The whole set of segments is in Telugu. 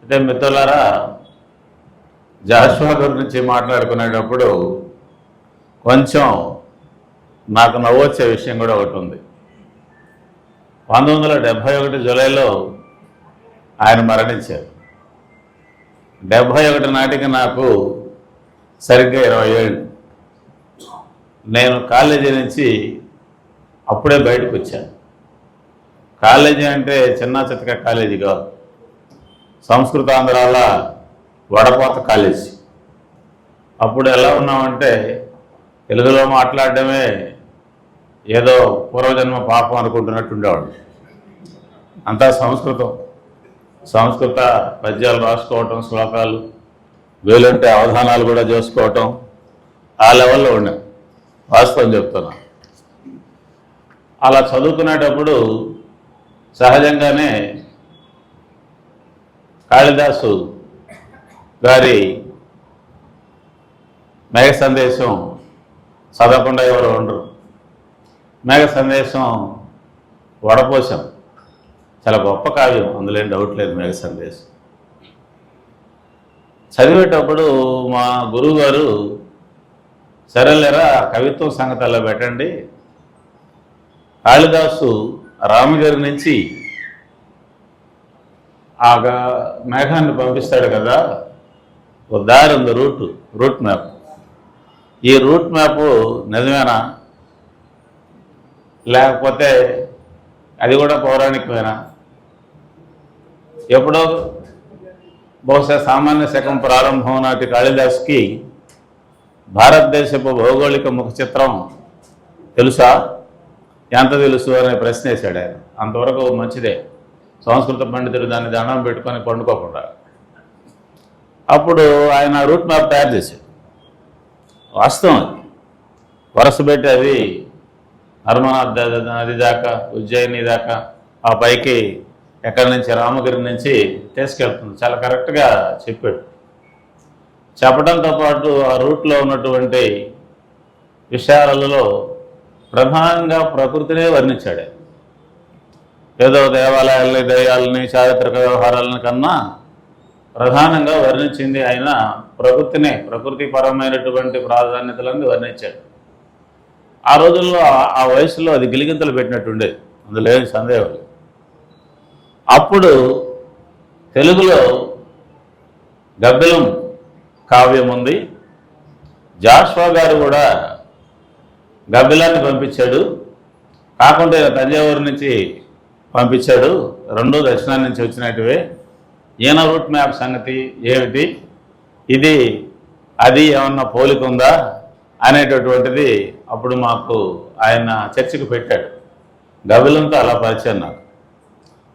అంటే మిత్రులారా, జాషువా గురించి మాట్లాడుకునేటప్పుడు కొంచెం నాకు నవ్వొచ్చే విషయం కూడా ఒకటి ఉంది. 1971 జూలైలో ఆయన మరణించారు. 71 నాటికి నాకు సరిగ్గా 20 ఏళ్ళు. నేను కాలేజీ నుంచి అప్పుడే బయటకు వచ్చాను. కాలేజీ అంటే చిన్న చితక కాలేజీ కాదు, సంస్కృతాంధ్రాల వడపోత కాలేజీ. అప్పుడు ఎలా ఉన్నామంటే తెలుగులో మాట్లాడడమే ఏదో పూర్వజన్మ పాపం అనుకుంటున్నట్టు ఉండేవాడు. అంతా సంస్కృత పద్యాలు రాసుకోవటం, శ్లోకాలు, వీలుంటే అవధానాలు కూడా చేసుకోవటం, ఆ లెవెల్లో ఉండే. వాస్తవం చెప్తున్నా. అలా చదువుకునేటప్పుడు సహజంగానే కాళిదాసు గారి మేఘ సందేశం చదవకుండా ఎవరు ఉండరు. మేఘ సందేశం వడపోశాం, చాలా గొప్ప కావ్యం, అందులో ఏం డౌట్ లేదు. మేఘ సందేశం చదివేటప్పుడు మా గురువు గారు, సరేలేరా కవిత్వం సంగతిలో పెట్టండి, కాళిదాసు రామగిరి నుంచి ఆ మేఘాన్ని పంపిస్తాడు కదా, ఒక దారి ఉంది, రూట్ మ్యాప్. ఈ రూట్ మ్యాప్ నిజమేనా, లేకపోతే అది కూడా పౌరాణికమేనా? ఎప్పుడో బహుశా సామాన్య శకం ప్రారంభం నాటి కాళిదాసుకి భారతదేశపు భౌగోళిక ముఖ చిత్రం తెలుసా, ఎంత తెలుసు అనే ప్రశ్న వేశాడు ఆయన. అంతవరకు మంచిదే, సంస్కృత పండితుడు దాన్ని దండం పెట్టుకొని పండుకోకుండా. అప్పుడు ఆయన రూట్ మ్యాప్ తయారు చేశాడు. వాస్తవం అది వరుస పెట్టి అది నర్మదా నది దాకా, ఉజ్జయిని దాకా, ఆ పైకి ఎక్కడి నుంచి రామగిరి నుంచి తీసుకెళ్తుంది. చాలా కరెక్ట్గా చెప్పాడు. చెప్పడంతో పాటు ఆ రూట్లో ఉన్నటువంటి విషయాలలో ప్రధానంగా ప్రకృతినే వర్ణించాడు. ఏదో దేవాలయాల్ని, దయ్యాలని, చారిత్రక వ్యవహారాలని కన్నా ప్రధానంగా వర్ణించింది ఆయన ప్రకృతినే, ప్రకృతిపరమైనటువంటి ప్రాధాన్యతలను వర్ణించాడు. ఆ రోజుల్లో ఆ వయసులో అది గిలిగింతలు పెట్టినట్టుండేది, అందులో ఏం సందేహం లేదు. అప్పుడు తెలుగులో గబ్బిలం కావ్యం ఉంది. జాషువా గారు కూడా గబ్బిలాన్ని పంపించాడు, కాకుండా తంజావూరు నుంచి పంపించాడు. రెండో దక్షిణాన్ని నుంచి వచ్చినట్టువే. ఈయన రూట్ మ్యాప్ సంగతి ఏమిటి, ఇది అది ఏమన్నా పోలిక ఉందా అనేటటువంటిది అప్పుడు మాకు ఆయన చర్చకు పెట్టాడు. గబ్బిలంతో అలా పరిచయం నాకు.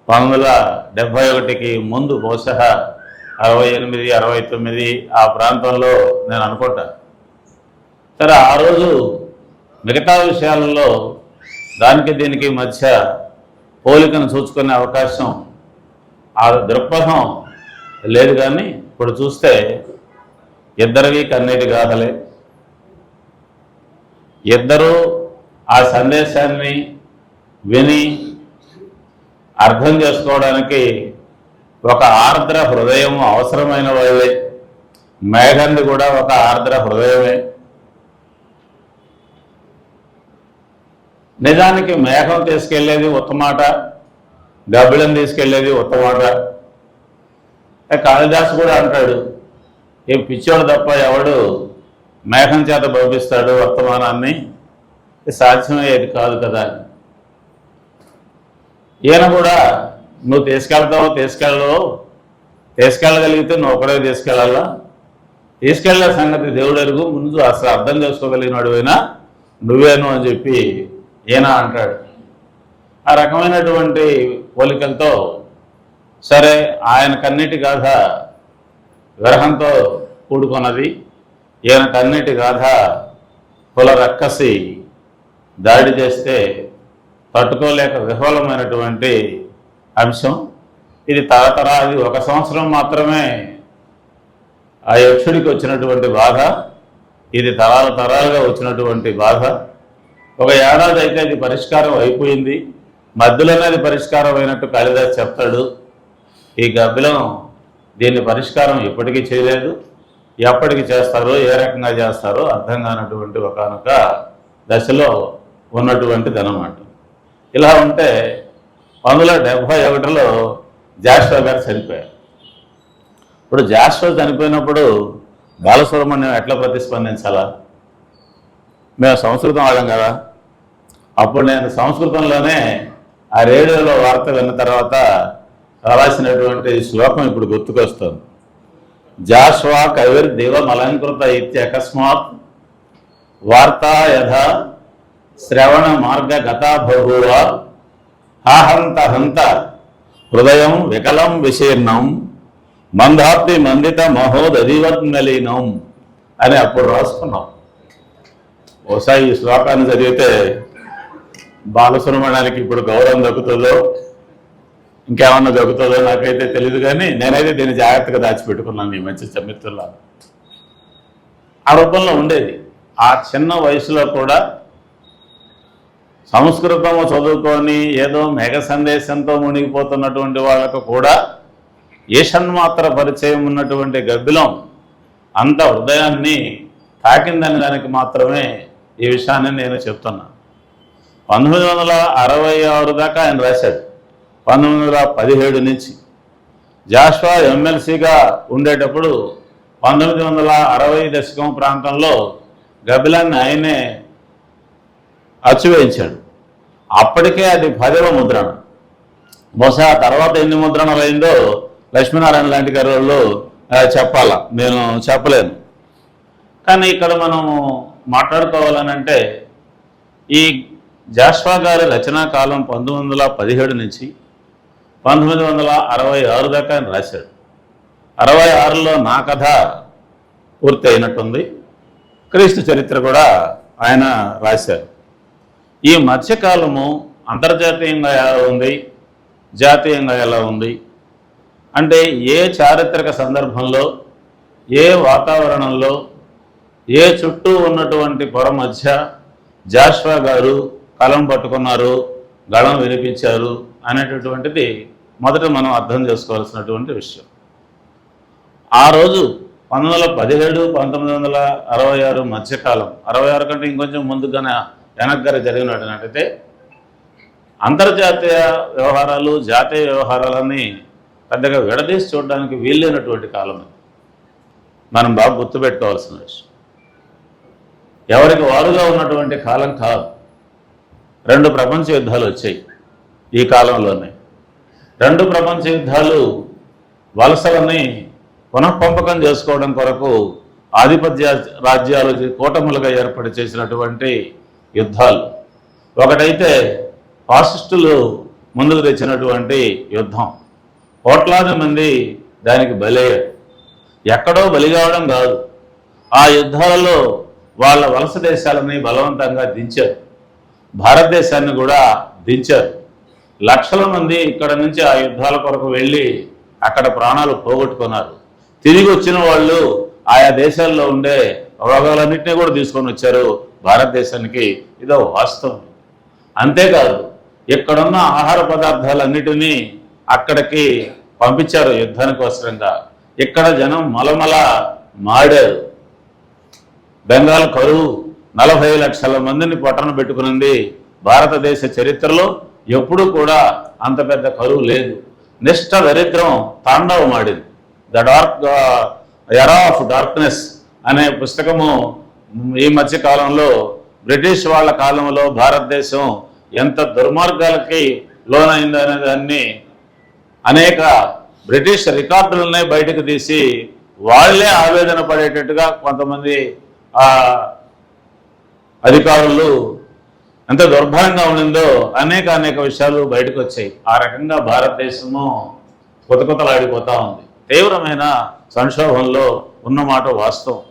1971కి ముందు బహుశా 68, 69 ఆ ప్రాంతంలో నేను అనుకుంటా. సరే, ఆ రోజు మిగతా విషయాలలో దానికి దీనికి మధ్య పోలికను చూసుకునే అవకాశం, ఆ దృక్పథం లేదు. కానీ ఇప్పుడు చూస్తే ఇద్దరివి కన్నీటి గాథలే. ఇద్దరూ ఆ సందేశాన్ని విని అర్థం చేసుకోవడానికి ఒక ఆర్ద్ర హృదయం అవసరమైన వాళ్ళే. మేఘంది కూడా ఒక ఆర్ద్ర హృదయమే. నిజానికి మేఘం తీసుకెళ్లేది ఉత్తమాట, గబ్బిలం తీసుకెళ్లేది ఉత్తమాట. కాళిదాసు కూడా అంటాడు, ఏ పిచ్చోడు తప్ప ఎవడు మేఘం చేత పంపిస్తాడు వర్తమానాన్ని, సాధ్యమయ్యేది కాదు కదా. ఈయన కూడా నువ్వు తీసుకెళ్ళగలిగితే నువ్వు ఒకడే తీసుకెళ్ళాలా, తీసుకెళ్లే సంగతి దేవుడు ఎరుగు, ముందు అసలు అర్థం చేసుకోగలిగినాడు అయినా నువ్వేను అని చెప్పి ఈయన అంటాడు. ఆ రకమైనటువంటి పోలికలతో సరే, ఆయన కన్నీటి గాథ విరహంతో కూడుకున్నది, ఈయన కన్నీటి గాథ కుల రక్కసి దాడి చేస్తే తట్టుకోలేక విఫలమైనటువంటి అంశం. ఇది తరతరాది 1 సంవత్సరం మాత్రమే ఆ యక్షుడికి వచ్చినటువంటి బాధ, ఇది తరాలుగా వచ్చినటువంటి బాధ. 1 ఏడాది అయితే అది పరిష్కారం అయిపోయింది, మధ్యలోనే అది పరిష్కారం అయినట్టు కాళిదాసు చెప్తాడు. ఈ గబ్బిలం దీన్ని పరిష్కారం ఎప్పటికీ చేయలేదు. ఎప్పటికి చేస్తారో, ఏ రకంగా చేస్తారో అర్థం కానటువంటి ఒకానొక దశలో ఉన్నటువంటిది అన్నమాట. ఇలా ఉంటే 1971లో జాషువా గారు చనిపోయారు. ఇప్పుడు జాషువా చనిపోయినప్పుడు బాలసుబ్రహ్మణ్యం ఎట్లా ప్రతిస్పందించాలా? మేము సంస్కృతం వాళ్ళం కదా. అప్పుడు నేను సంస్కృతంలోనే ఆ రేడియోలో వార్త విన్న తర్వాత రాసినటువంటి శ్లోకం ఇప్పుడు గుర్తుకొస్తుంది. జాషువా కవిర్ దివమలంకృత ఇత్యకస్మాత్ వార్తా యథా శ్రవణ మార్గ గతా బహువ హాహంత హంత హృదయం వికలం విశీర్ణం మందాప్తి మందిత మహోదధివత్మలీనం అని అప్పుడు రాసుకున్నాం. ఒకసారి ఈ శ్లోకాన్ని చదివితే బాలసుబ్రహ్మణ్యానికి ఇప్పుడు గౌరవం దక్కుతుందో ఇంకేమన్నా దక్కుతుందో నాకైతే తెలియదు, కానీ నేనైతే దీన్ని జాగ్రత్తగా దాచిపెట్టుకున్నాను. ఈ మంచి చమిత్రుల్లో ఆ రూపంలో ఉండేది. ఆ చిన్న వయసులో కూడా సంస్కృతము చదువుకొని ఏదో మేఘ సందేశంతో మునిగిపోతున్నటువంటి వాళ్ళకు కూడా ఈషన్మాత్ర పరిచయం ఉన్నటువంటి గబ్బిలం అంత హృదయాన్ని తాకిందని దానికి మాత్రమే ఈ విషయాన్ని నేను చెప్తున్నా. 1966 దాకా ఆయన రాశాడు. 1917 నుంచి జాషువా ఎమ్మెల్సీగా ఉండేటప్పుడు 1960 దశకం ప్రాంతంలో గబ్బిలాన్ని ఆయనే అచ్చువేయించాడు. అప్పటికే అది 10వ ముద్రణ. బహుశా తర్వాత ఎన్ని ముద్రణలు అయిందో లక్ష్మీనారాయణ లాంటి గారి వాళ్ళు చెప్పాలా, నేను చెప్పలేను. కానీ ఇక్కడ మనం మాట్లాడుకోవాలనంటే ఈ జాషువా గారి రచనా కాలం 1917 నుంచి 1966 దాకా ఆయన రాశాడు. 66లో నా కథ పూర్తి అయినట్టుంది. క్రీస్తు చరిత్ర కూడా ఆయన రాశారు. ఈ మధ్యకాలము అంతర్జాతీయంగా ఎలా ఉంది, జాతీయంగా ఎలా ఉంది అంటే ఏ చారిత్రక సందర్భంలో, ఏ వాతావరణంలో, ఏ చుట్టూ ఉన్నటువంటి పొర మధ్య జాషువా గారు కలం పట్టుకున్నారు, గళం వినిపించారు అనేటటువంటిది మొదట మనం అర్థం చేసుకోవాల్సినటువంటి విషయం. ఆ రోజు 1917, 1966 మధ్యకాలం, 66 కంటే ఇంకొంచెం ముందుగానే వెనక్గారి జరిగినట్టయితే అంతర్జాతీయ వ్యవహారాలు, జాతీయ వ్యవహారాలని పెద్దగా విడదీసి చూడడానికి వీల్లేనటువంటి కాలం. మనం బాగా గుర్తుపెట్టుకోవాల్సిన విషయం. ఎవరికి వారుగా ఉన్నటువంటి కాలం కాదు. 2 ప్రపంచ యుద్ధాలు వచ్చాయి ఈ కాలంలోనే. 2 ప్రపంచ యుద్ధాలు వలసలని పునఃపంపకం చేసుకోవడం కొరకు ఆధిపత్య రాజ్యాలు కూటములుగా ఏర్పడి చేసినటువంటి యుద్ధాలు. ఒకటైతే ఫాసిస్టులు ముందుకు తెచ్చినటువంటి యుద్ధం. కోట్లాది మంది దానికి బలయ్యారు. ఎక్కడో బలి కావడం కాదు, ఆ యుద్ధాలలో వాళ్ళ వలస దేశాలని బలవంతంగా దించారు. భారతదేశాన్ని కూడా దించారు. లక్షల మంది ఇక్కడ నుంచి ఆ యుద్ధాల కొరకు వెళ్ళి అక్కడ ప్రాణాలు పోగొట్టుకున్నారు. తిరిగి వచ్చిన వాళ్ళు ఆయా దేశాల్లో ఉండే రోగాలన్నింటినీ కూడా తీసుకొని వచ్చారు భారతదేశానికి. ఇదో వాస్తవం. అంతేకాదు, ఇక్కడున్న ఆహార పదార్థాలన్నిటినీ అక్కడికి పంపించారు యుద్ధానికోసరంగా. ఇక్కడ జనం మలమల మాడారు. బెంగాల్ కరువు 40 లక్షల మందిని పొట్టన పెట్టుకునింది. భారతదేశ చరిత్రలో ఎప్పుడూ కూడా అంత పెద్ద కరువు లేదు. నిష్ఠ దరిద్రం తాండవమాడింది. ద ఎరా ఆఫ్ డార్క్నెస్ అనే పుస్తకము ఈ మధ్య కాలంలో బ్రిటిష్ వాళ్ళ కాలంలో భారతదేశం ఎంత దుర్మార్గాలకి లోనైంది అనే దాన్ని అనేక బ్రిటిష్ రికార్డులనే బయటకు తీసి వాళ్ళే ఆవేదన పడేటట్టుగా కొంతమంది అధికారులు ఎంత దుర్భరంగా ఉండిందో అనేక విషయాలు బయటకు వచ్చాయి. ఆ రకంగా భారతదేశము కొత్తలాడిపోతూ ఉంది. తీవ్రమైన సంక్షోభంలో ఉన్నమాట వాస్తవం.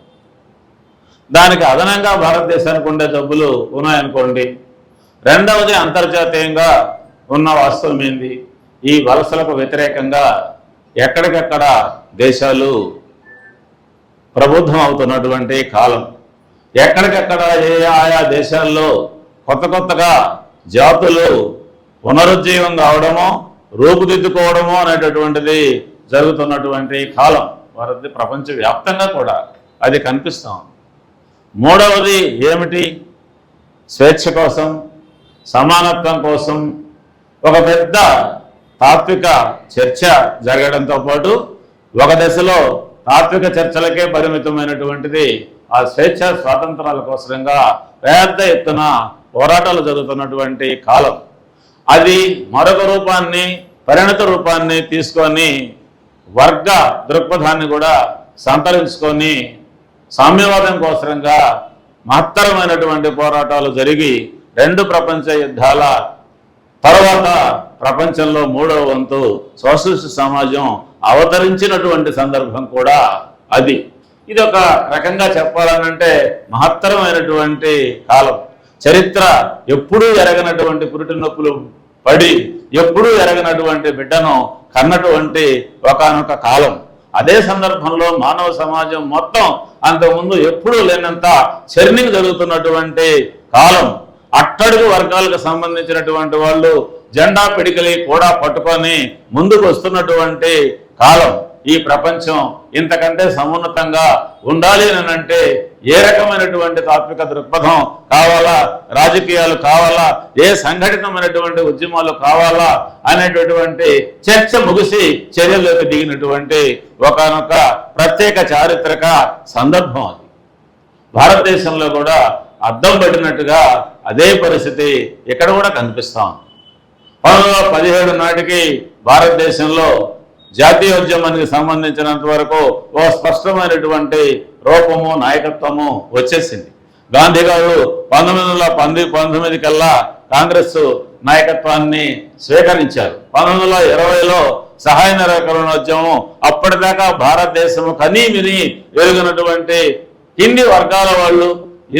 దానికి అదనంగా భారతదేశానికి ఉండే జబ్బులు ఉన్నాయనుకోండి. రెండవది, అంతర్జాతీయంగా ఉన్న వాస్తవం ఏంది? ఈ వలసలకు వ్యతిరేకంగా ఎక్కడికెక్కడ దేశాలు ప్రబుద్ధం అవుతున్నటువంటి కాలం. ఎక్కడికెక్కడ ఆయా దేశాల్లో కొత్తగా జాతులు పునరుజ్జీవం కావడమో, రూపుదిద్దుకోవడమో అనేటటువంటిది జరుగుతున్నటువంటి కాలం వారిది ప్రపంచవ్యాప్తంగా కూడా అది కనిపిస్తాం. మూడవది ఏమిటి? స్వేచ్ఛ కోసం, సమానత్వం కోసం ఒక పెద్ద తాత్విక చర్చ జరగడంతో పాటు ఒక దశలో తాత్విక చర్చలకే పరిమితమైనటువంటిది ఆ స్వేచ్ఛ స్వాతంత్రాల కోసంగా పెద్ద ఎత్తున పోరాటాలు జరుగుతున్నటువంటి కాలం. అది మరొక రూపాన్ని, పరిణత రూపాన్ని తీసుకొని వర్గ దృక్పథాన్ని కూడా సంతరించుకొని సామ్యవాదం కోసంగా మహత్తరమైనటువంటి పోరాటాలు జరిగి 2 ప్రపంచ యుద్ధాల తర్వాత ప్రపంచంలో 3వ వంతు సోషలిస్ట్ సమాజం అవతరించినటువంటి సందర్భం కూడా అది. ఇది ఒక రకంగా చెప్పాలనంటే మహత్తరమైనటువంటి కాలం. చరిత్ర ఎప్పుడూ ఎరగనటువంటి పురిటి నొప్పులు పడి ఎప్పుడూ ఎరగనటువంటి బిడ్డను కన్నటువంటి ఒకానొక కాలం. అదే సందర్భంలో మానవ సమాజం మొత్తం అంతకుముందు ఎప్పుడూ లేనంత చర్నింగ్ జరుగుతున్నటువంటి కాలం. అట్టడుగు వర్గాలకు సంబంధించినటువంటి వాళ్ళు జెండా పిడికలి కూడా పట్టుకొని ముందుకు వస్తున్నటువంటి కాలం. ఈ ప్రపంచం ఇంతకంటే సమున్నతంగా ఉండాలి అని అంటే ఏ రకమైనటువంటి తాత్విక దృక్పథం కావాలా, రాజకీయాలు కావాలా, ఏ సంఘటితమైనటువంటి ఉద్యమాలు కావాలా అనేటటువంటి చర్చ ముగిసి చర్యలోకి దిగినటువంటి ఒకనొక ప్రత్యేక చారిత్రక సందర్భం అది. భారతదేశంలో కూడా అద్దం పడినట్టుగా అదే పరిస్థితి ఇక్కడ కూడా కనిపిస్తాం. 1917 నాటికి భారతదేశంలో జాతీయోద్యమానికి సంబంధించినంత వరకు ఓ స్పష్టమైనటువంటి రూపము, నాయకత్వము వచ్చేసింది. గాంధీ గారు 1919 కల్లా కాంగ్రెస్ నాయకత్వాన్ని స్వీకరించారు. 1920లో సహాయ నిరాకరణోద్యమం, అప్పటిదాకా భారతదేశము కనీమిని ఎరుగినటువంటి ఇన్ని వర్గాల వాళ్ళు,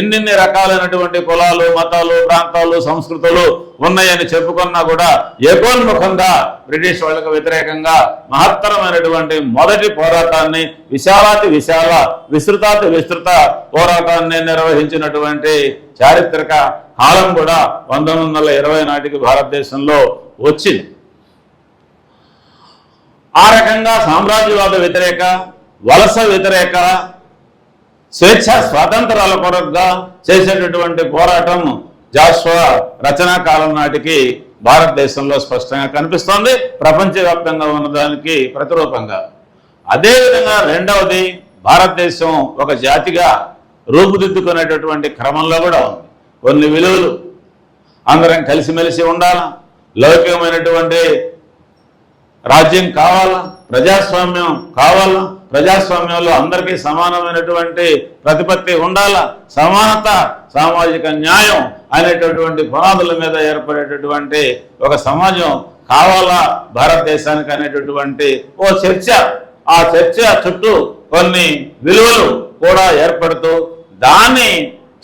ఇన్ని రకాలైనటువంటి కులాలు, మతాలు, ప్రాంతాలు, సంస్కృతులు ఉన్నాయని చెప్పుకున్నా కూడా ఏకోన్ముఖంగా బ్రిటిష్ వాళ్ళకు వ్యతిరేకంగా మహత్తరమైనటువంటి మొదటి పోరాటాన్ని, విస్తృతాతి విస్తృత పోరాటాన్ని నిర్వహించినటువంటి చారిత్రక కాలం కూడా 1920 నాటికి భారతదేశంలో వచ్చింది. ఆ రకంగా సామ్రాజ్యవాద వ్యతిరేక, వలస వ్యతిరేక, స్వేచ్ఛ స్వాతంత్రాల కొరకుగా చేసేటటువంటి పోరాటం జాషువా రచనా కాలం నాటికి భారతదేశంలో స్పష్టంగా కనిపిస్తోంది, ప్రపంచవ్యాప్తంగా ఉన్నదానికి ప్రతిరూపంగా. అదేవిధంగా రెండవది, భారతదేశం ఒక జాతిగా రూపుదిద్దుకునేటటువంటి క్రమంలో కూడా ఉంది. కొన్ని విలువలు, అందరం కలిసిమెలిసి ఉండాలా, లౌకికమైనటువంటి రాజ్యం కావాలా, ప్రజాస్వామ్యం కావాలా, ప్రజాస్వామ్యంలో అందరికీ సమానమైనటువంటి ప్రతిపత్తి ఉండాలా, సమానత, సామాజిక న్యాయం అనేటటువంటి పునాదుల మీద ఏర్పడేటటువంటి ఒక సమాజం కావాలా భారతదేశానికి అనేటటువంటి ఓ చర్చ. ఆ చర్చ చుట్టూ కొన్ని విలువలు కూడా ఏర్పడుతూ దాన్ని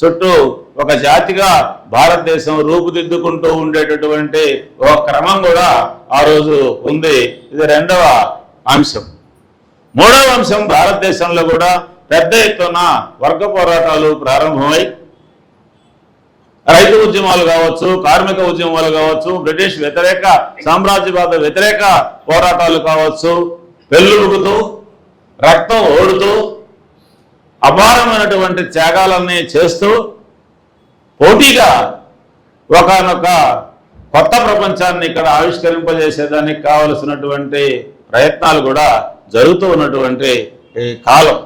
చుట్టూ ఒక జాతిగా భారతదేశం రూపుదిద్దుకుంటూ ఉండేటటువంటి ఒక క్రమం కూడా ఆ రోజు ఉంది. ఇది రెండవ అంశం. మూడవ అంశం, భారతదేశంలో కూడా పెద్ద ఎత్తున వర్గ పోరాటాలు ప్రారంభమై రైతు ఉద్యమాలు కావచ్చు, కార్మిక ఉద్యమాలు కావచ్చు, బ్రిటిష్ వ్యతిరేక, సామ్రాజ్యవాద వ్యతిరేక పోరాటాలు కావచ్చు, పెళ్ళుగుతూ రక్తం ఓడుతూ అపారమైనటువంటి త్యాగాలన్నీ చేస్తూ పోటీగా ఒకనొక కొత్త ప్రపంచాన్ని ఇక్కడ ఆవిష్కరింపజేసేదానికి కావలసినటువంటి ప్రయత్నాలు కూడా జరుగుతూ ఉన్నటువంటి ఈ కాలం.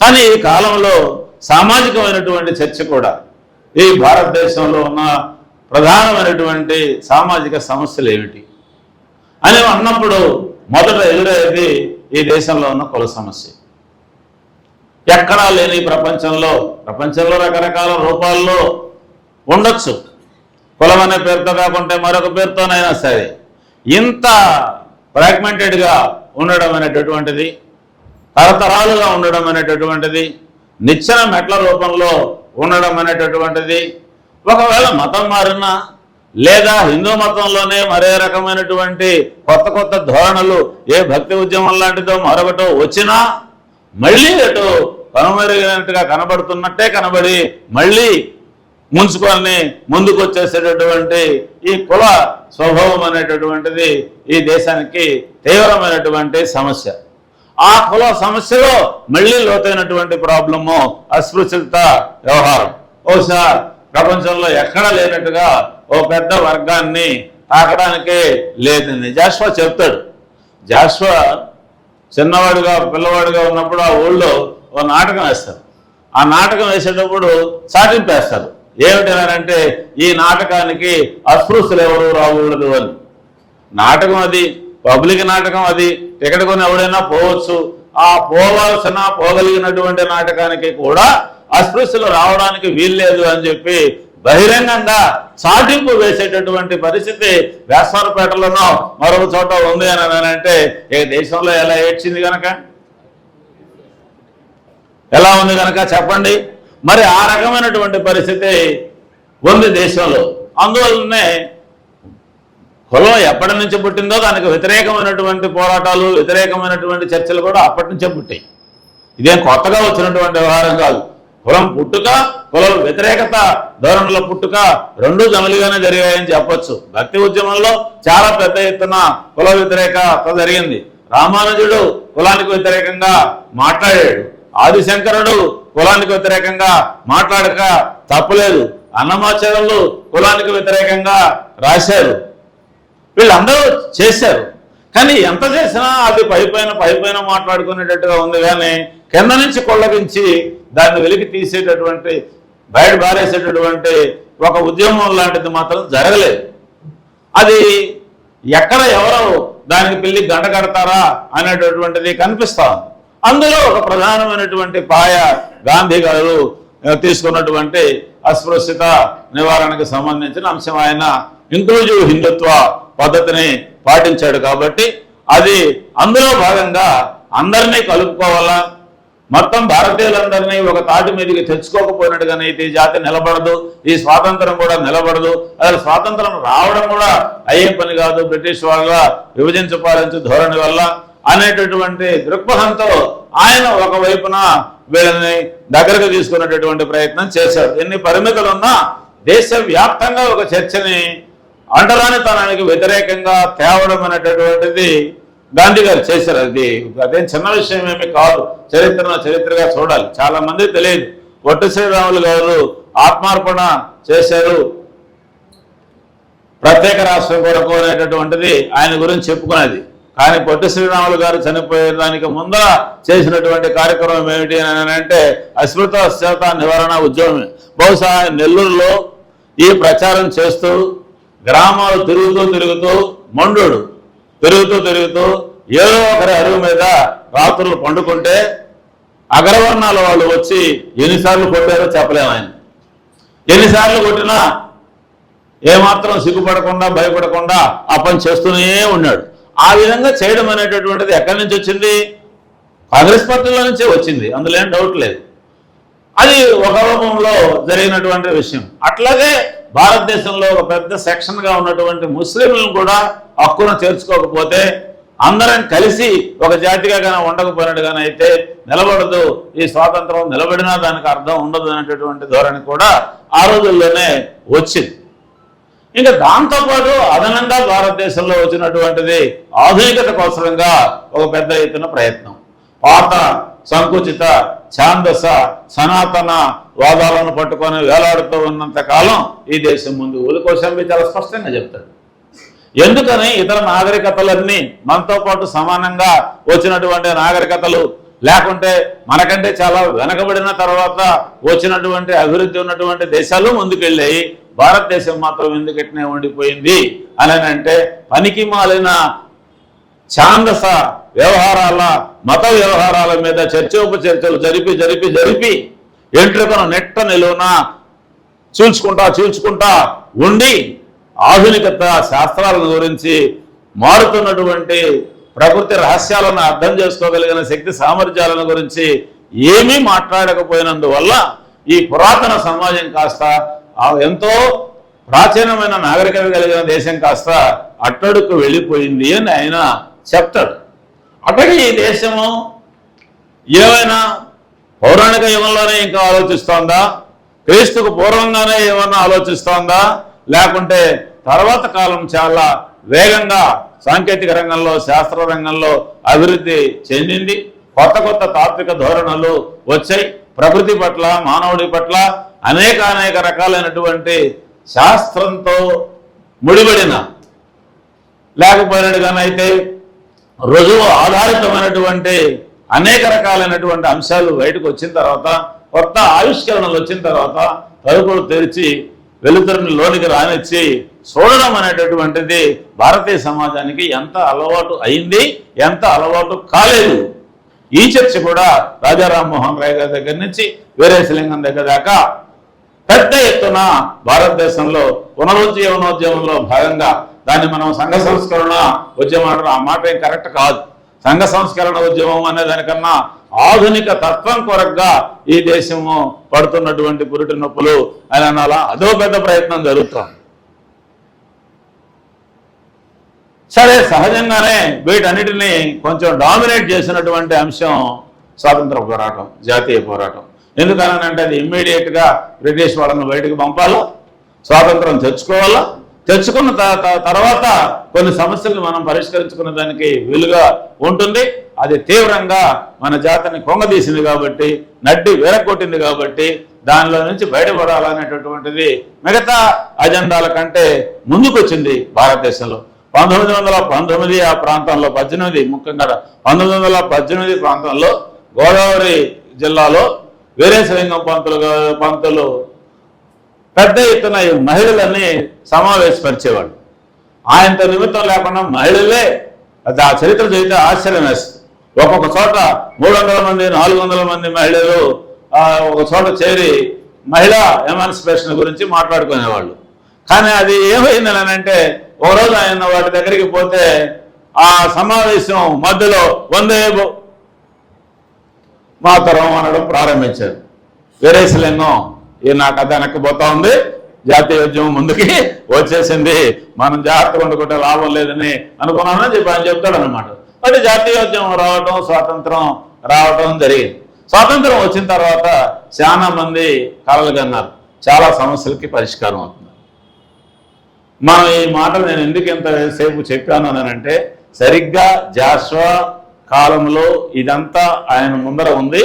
కానీ ఈ కాలంలో సామాజికమైనటువంటి చర్చ కూడా, ఈ భారతదేశంలో ఉన్న ప్రధానమైనటువంటి సామాజిక సమస్యలు ఏమిటి అని అన్నప్పుడు మొదట ఎదురయ్యేది ఈ దేశంలో ఉన్న కుల సమస్య. ఎక్కడా లేని ప్రపంచంలో రకరకాల రూపాల్లో ఉండొచ్చు, కులం అనే పేరుతో కాకుంటే మరొక పేరుతోనైనా సరే, ఇంత ఫ్రాగ్మెంటెడ్గా ఉండడం అనేటటువంటిది, తరతరాలుగా ఉండడం అనేటటువంటిది, నిచ్చెన మెట్ల రూపంలో ఉండడం అనేటటువంటిది, ఒకవేళ మతం మారినా లేదా హిందూ మతంలోనే మరే రకమైనటువంటి కొత్త ధోరణులు, ఏ భక్తి ఉద్యమం లాంటిదో మరొకటో వచ్చినా మళ్ళీ అటు కనుమరుగినట్టుగా కనబడుతున్నట్టే కనబడి మళ్ళీ ముంచుకొని ముందుకు వచ్చేసేటటువంటి ఈ కుల స్వభావం అనేటటువంటిది ఈ దేశానికి తీవ్రమైనటువంటి సమస్య. ఆ కుల సమస్యలో మళ్ళీ లోతైనటువంటి ప్రాబ్లము అస్పృశ్యత వ్యవహారం. బహుశా ప్రపంచంలో ఎక్కడ లేనట్టుగా ఓ పెద్ద వర్గాన్ని తాకడానికే లేదండి. జాషువా చెప్తాడు. జాషువా చిన్నవాడుగా పిల్లవాడుగా ఉన్నప్పుడు ఆ ఊళ్ళో ఓ నాటకం వేస్తారు. ఆ నాటకం వేసేటప్పుడు చాటింపేస్తారు. ఏమిటంటే ఈ నాటకానికి అస్పృశ్యులు ఎవరు రాకూడదు అని. నాటకం అది పబ్లిక్ నాటకం, అది టికెట్ కొని ఎవడైనా పోవచ్చు. ఆ పోగలిగినటువంటి నాటకానికి కూడా అస్పృశ్యులు రావడానికి వీల్లేదు అని చెప్పి బహిరంగంగా చాటింపు వేసేటటువంటి పరిస్థితి వేసవరపేటలోనో మరొక చోట ఉంది అని అంటే ఏ దేశంలో ఎలా ఏడ్చింది కనుక, ఎలా ఉంది కనుక చెప్పండి. మరి ఆ రకమైనటువంటి పరిస్థితి ఉంది దేశంలో. అందువల్లనే కులం ఎప్పటి నుంచి పుట్టిందో దానికి వ్యతిరేకమైనటువంటి పోరాటాలు, వ్యతిరేకమైనటువంటి చర్చలు కూడా అప్పటి నుంచే పుట్టాయి. ఇదేం కొత్తగా వచ్చినటువంటి వ్యవహారం కాదు. కులం పుట్టుక, కులం వ్యతిరేకత ధోరణిలో పుట్టుక రెండూ జమలుగానే జరిగాయని చెప్పొచ్చు. భక్తి ఉద్యమంలో చాలా పెద్ద ఎత్తున కుల వ్యతిరేకత జరిగింది. రామానుజుడు కులానికి వ్యతిరేకంగా మాట్లాడాడు. ఆదిశంకరుడు కులానికి వ్యతిరేకంగా మాట్లాడక తప్పలేదు. అన్నమాచార్యులు కులానికి వ్యతిరేకంగా రాశారు. వీళ్ళందరూ చేశారు. కానీ ఎంత చేసినా అది పైపైన మాట్లాడుకునేటట్టుగా ఉంది. కానీ కింద నుంచి కొల్లగించి దాన్ని వెలికి తీసేటటువంటి, బయట బారేసేటటువంటి ఒక ఉద్యమం లాంటిది మాత్రం జరగలేదు. అది ఎక్కడ ఎవరు దానికి పిల్లి గంట కడతారా అనేటటువంటిది కనిపిస్తా ఉంది. అందులో ఒక ప్రధానమైనటువంటి పాయ గాంధీ గారు తీసుకున్నటువంటి అస్పృశ్యత నివారణకు సంబంధించిన అంశం. ఆయన ఇంక్లూజివ్ హిందుత్వ పద్ధతిని పాటించాడు కాబట్టి అది అందులో భాగంగా అందరినీ కలుపుకోవాలా, మొత్తం భారతీయులందరినీ ఒక తాటి మీదకి తెచ్చుకోకపోయినట్టుగానైతే ఈ జాతి నిలబడదు, ఈ స్వాతంత్రం కూడా నిలబడదు. అసలు స్వాతంత్రం రావడం కూడా అయ్యే పని కాదు, బ్రిటిష్ వాళ్ళ విభజించపాలించే ధోరణి వల్ల అనేటటువంటి దృక్పథంతో ఆయన ఒకవైపున వీళ్ళని దగ్గరకు తీసుకునేటటువంటి ప్రయత్నం చేశారు. ఎన్ని పరిమితులున్నా దేశవ్యాప్తంగా ఒక చర్చని అంటరానితనానికి వ్యతిరేకంగా తేవడం అనేటటువంటిది గాంధీ గారు చేశారు. అదేం చిన్న విషయం ఏమీ కాదు. చరిత్రగా చూడాలి. చాలా మంది తెలియదు. పొట్టి శ్రీరాములు గారు ఆత్మార్పణ చేశారు ప్రత్యేక రాష్ట్రం కొరకు అనేటటువంటిది ఆయన గురించి చెప్పుకునేది. కానీ పొట్టి శ్రీరాములు గారు చనిపోయేదానికి ముందర చేసినటువంటి కార్యక్రమం ఏమిటి అని అంటే అస్పృశ్యత నివారణ ఉద్యమమే. బహుశా నెల్లూరులో ఈ ప్రచారం చేస్తూ గ్రామాలు తిరుగుతూ మండుడు తిరుగుతూ ఏదో ఒకరి అరువు మీద రాత్రులు పండుకుంటే అగ్రవర్ణాల వాళ్ళు వచ్చి ఎన్నిసార్లు కొట్టారో చెప్పలేము. ఆయన ఎన్నిసార్లు కొట్టినా ఏమాత్రం సిగ్గుపడకుండా భయపడకుండా ఆ పని చేస్తూనే ఉన్నాడు. ఆ విధంగా చేయడం అనేటటువంటిది ఎక్కడి నుంచి వచ్చింది? కాంగ్రెస్ పార్టీలో నుంచే వచ్చింది, అందులో ఏం డౌట్ లేదు. అది ఒక రూపంలో జరిగినటువంటి విషయం. అట్లాగే భారతదేశంలో ఒక పెద్ద సెక్షన్గా ఉన్నటువంటి ముస్లింలను కూడా హక్కున చేర్చుకోకపోతే అందరం కలిసి ఒక జాతిగా కానీ ఉండకపోయినట్టుగానే అయితే నిలబడదు. ఈ స్వాతంత్రం నిలబడినా దానికి అర్థం ఉండదు అనేటటువంటి ధోరణి కూడా ఆ రోజుల్లోనే వచ్చింది. ఇంకా దాంతోపాటు అదనంగా భారతదేశంలో వచ్చినటువంటిది ఆధునికత కోసంగా ఒక పెద్ద ఎత్తున ప్రయత్నం. పాత సంకుచిత ఛాందస సనాతన వాదాలను పట్టుకొని వేలాడుతూ ఉన్నంత కాలం ఈ దేశం ముందు ఊరుకోసంబి చాలా స్పష్టంగా చెప్తాడు. ఎందుకని ఇతర నాగరికతలన్నీ మనతో పాటు సమానంగా వచ్చినటువంటి నాగరికతలు లేకుంటే మనకంటే చాలా వెనకబడిన తర్వాత వచ్చినటువంటి అభివృద్ధి ఉన్నటువంటి దేశాలు ముందుకెళ్ళాయి, భారతదేశం మాత్రం ఎందుకట్నే ఉండిపోయింది అని అంటే పనికి మాలిన ఛాందస వ్యవహారాల మత వ్యవహారాల మీద చర్చోపచర్చలు జరిపి ఎంట్రుకను నెట్ట నిలువున చీల్చుకుంటా ఉండి ఆధునికత శాస్త్రాల గురించి మారుతున్నటువంటి ప్రకృతి రహస్యాలను అర్థం చేసుకోగలిగిన శక్తి సామర్థ్యాలను గురించి ఏమీ మాట్లాడకపోయినందువల్ల ఈ పురాతన సమాజం కాస్త ఎంతో ప్రాచీనమైన నాగరికత కలిగిన దేశం కాస్త అట్టడుకు వెళ్ళిపోయింది అని ఆయన చెప్తాడు. అట్లాగే ఈ దేశము ఏమైనా పౌరాణిక యుగంలోనే ఇంకా ఆలోచిస్తోందా, క్రీస్తుకు పూర్వంగానే ఏమన్నా ఆలోచిస్తోందా, లేకుంటే తర్వాత కాలం చాలా వేగంగా సాంకేతిక రంగంలో, శాస్త్ర రంగంలో అభివృద్ధి చెందింది, కొత్త కొత్త తాత్విక ధోరణులు వచ్చాయి, ప్రకృతి పట్ల, మానవుడి పట్ల అనేక రకాలైనటువంటి శాస్త్రంతో ముడిపడిన, లేకపోయినట్టుగానైతే రుజువు ఆధారితమైనటువంటి అనేక రకాలైనటువంటి అంశాలు బయటకు వచ్చిన తర్వాత, కొత్త ఆవిష్కరణలు వచ్చిన తర్వాత తలుపులు తెరిచి వెలుతురుని లోనికి రానిచ్చి చూడడం అనేటటువంటిది భారతీయ సమాజానికి ఎంత అలవాటు అయింది, ఎంత అలవాటు కాలేదు. ఈ చర్చ కూడా రాజా రామ్మోహన్ రాయ్ గారి దగ్గర నుంచి వీరేశలింగం దగ్గర దాకా పెద్ద ఎత్తున భారతదేశంలో పునరుజ్జీవనోద్యమంలో భాగంగా, దాన్ని మనం సంఘ సంస్కరణ ఉద్యమం అంటారు, ఆ మాట ఏం కరెక్ట్ కాదు. సంఘ సంస్కరణ ఉద్యమం అనే దానికన్నా ఆధునిక తత్వం కొరకుగా ఈ దేశము పడుతున్నటువంటి పురిటి నొప్పులు అని అనాలా, అదో పెద్ద ప్రయత్నం జరుగుతుంది. సరే, సహజంగానే వీటన్నిటినీ కొంచెం డామినేట్ చేసినటువంటి అంశం స్వాతంత్ర పోరాటం, జాతీయ పోరాటం. ఎందుకనంటే అది ఇమ్మీడియట్గా బ్రిటిష్ వాళ్ళని బయటకు పంపాలా, స్వాతంత్రం తెచ్చుకోవాలా, తెచ్చుకున్న తర్వాత కొన్ని సమస్యలను మనం పరిష్కరించుకున్న దానికి వీలుగా ఉంటుంది. అది తీవ్రంగా మన జాతిని కొంగదీసింది కాబట్టి, నడ్డి వేరకొట్టింది కాబట్టి, దానిలో నుంచి బయటపడాలనేటటువంటిది మిగతా అజెండాల కంటే ముందుకొచ్చింది భారతదేశంలో. 1919 ఆ ప్రాంతంలో 18 ముఖ్యంగా 1918 ప్రాంతంలో గోదావరి జిల్లాలో వీరేశలింగం పంతులు పెద్ద ఎత్తున ఈ మహిళలని సమావేశపరిచేవాడు. ఆయనతో నిమిత్తం లేకుండా మహిళలే, ఆ చరిత్ర చదివితే ఆశ్చర్యం వేస్తుంది. ఒక్కొక్క చోట 300 మంది 400 మంది మహిళలు ఒక చోట చేరి మహిళా ఎమాన్సిపేషన్ గురించి మాట్లాడుకునేవాళ్ళు. కానీ అది ఏమైందని అంటే, ఒకరోజు ఆయన వాటి దగ్గరికి పోతే ఆ సమావేశం మధ్యలో వందే మాతరం అనడం ప్రారంభించారు. వీరేశలింగం ఈ నా కథ వెనక్కిపోతా ఉంది, జాతీయ ఉద్యమం ముందుకి వచ్చేసింది, మనం జాగ్రత్తగా వండుకుంటే లాభం లేదని అనుకున్నానని చెప్పి ఆయన చెప్తాడు అనమాట. అది జాతీయోద్యమం రావటం, స్వాతంత్రం రావటం జరిగింది. స్వాతంత్రం వచ్చిన తర్వాత చాలా మంది కలలు కన్నారు, చాలా సమస్యలకి పరిష్కారం అవుతుంది. మనం ఈ మాటలు నేను ఎందుకు ఎంతసేపు చెప్పాను అని అంటే, సరిగ్గా జాషువా కాలంలో ఇదంతా ఆయన ముందర ఉంది.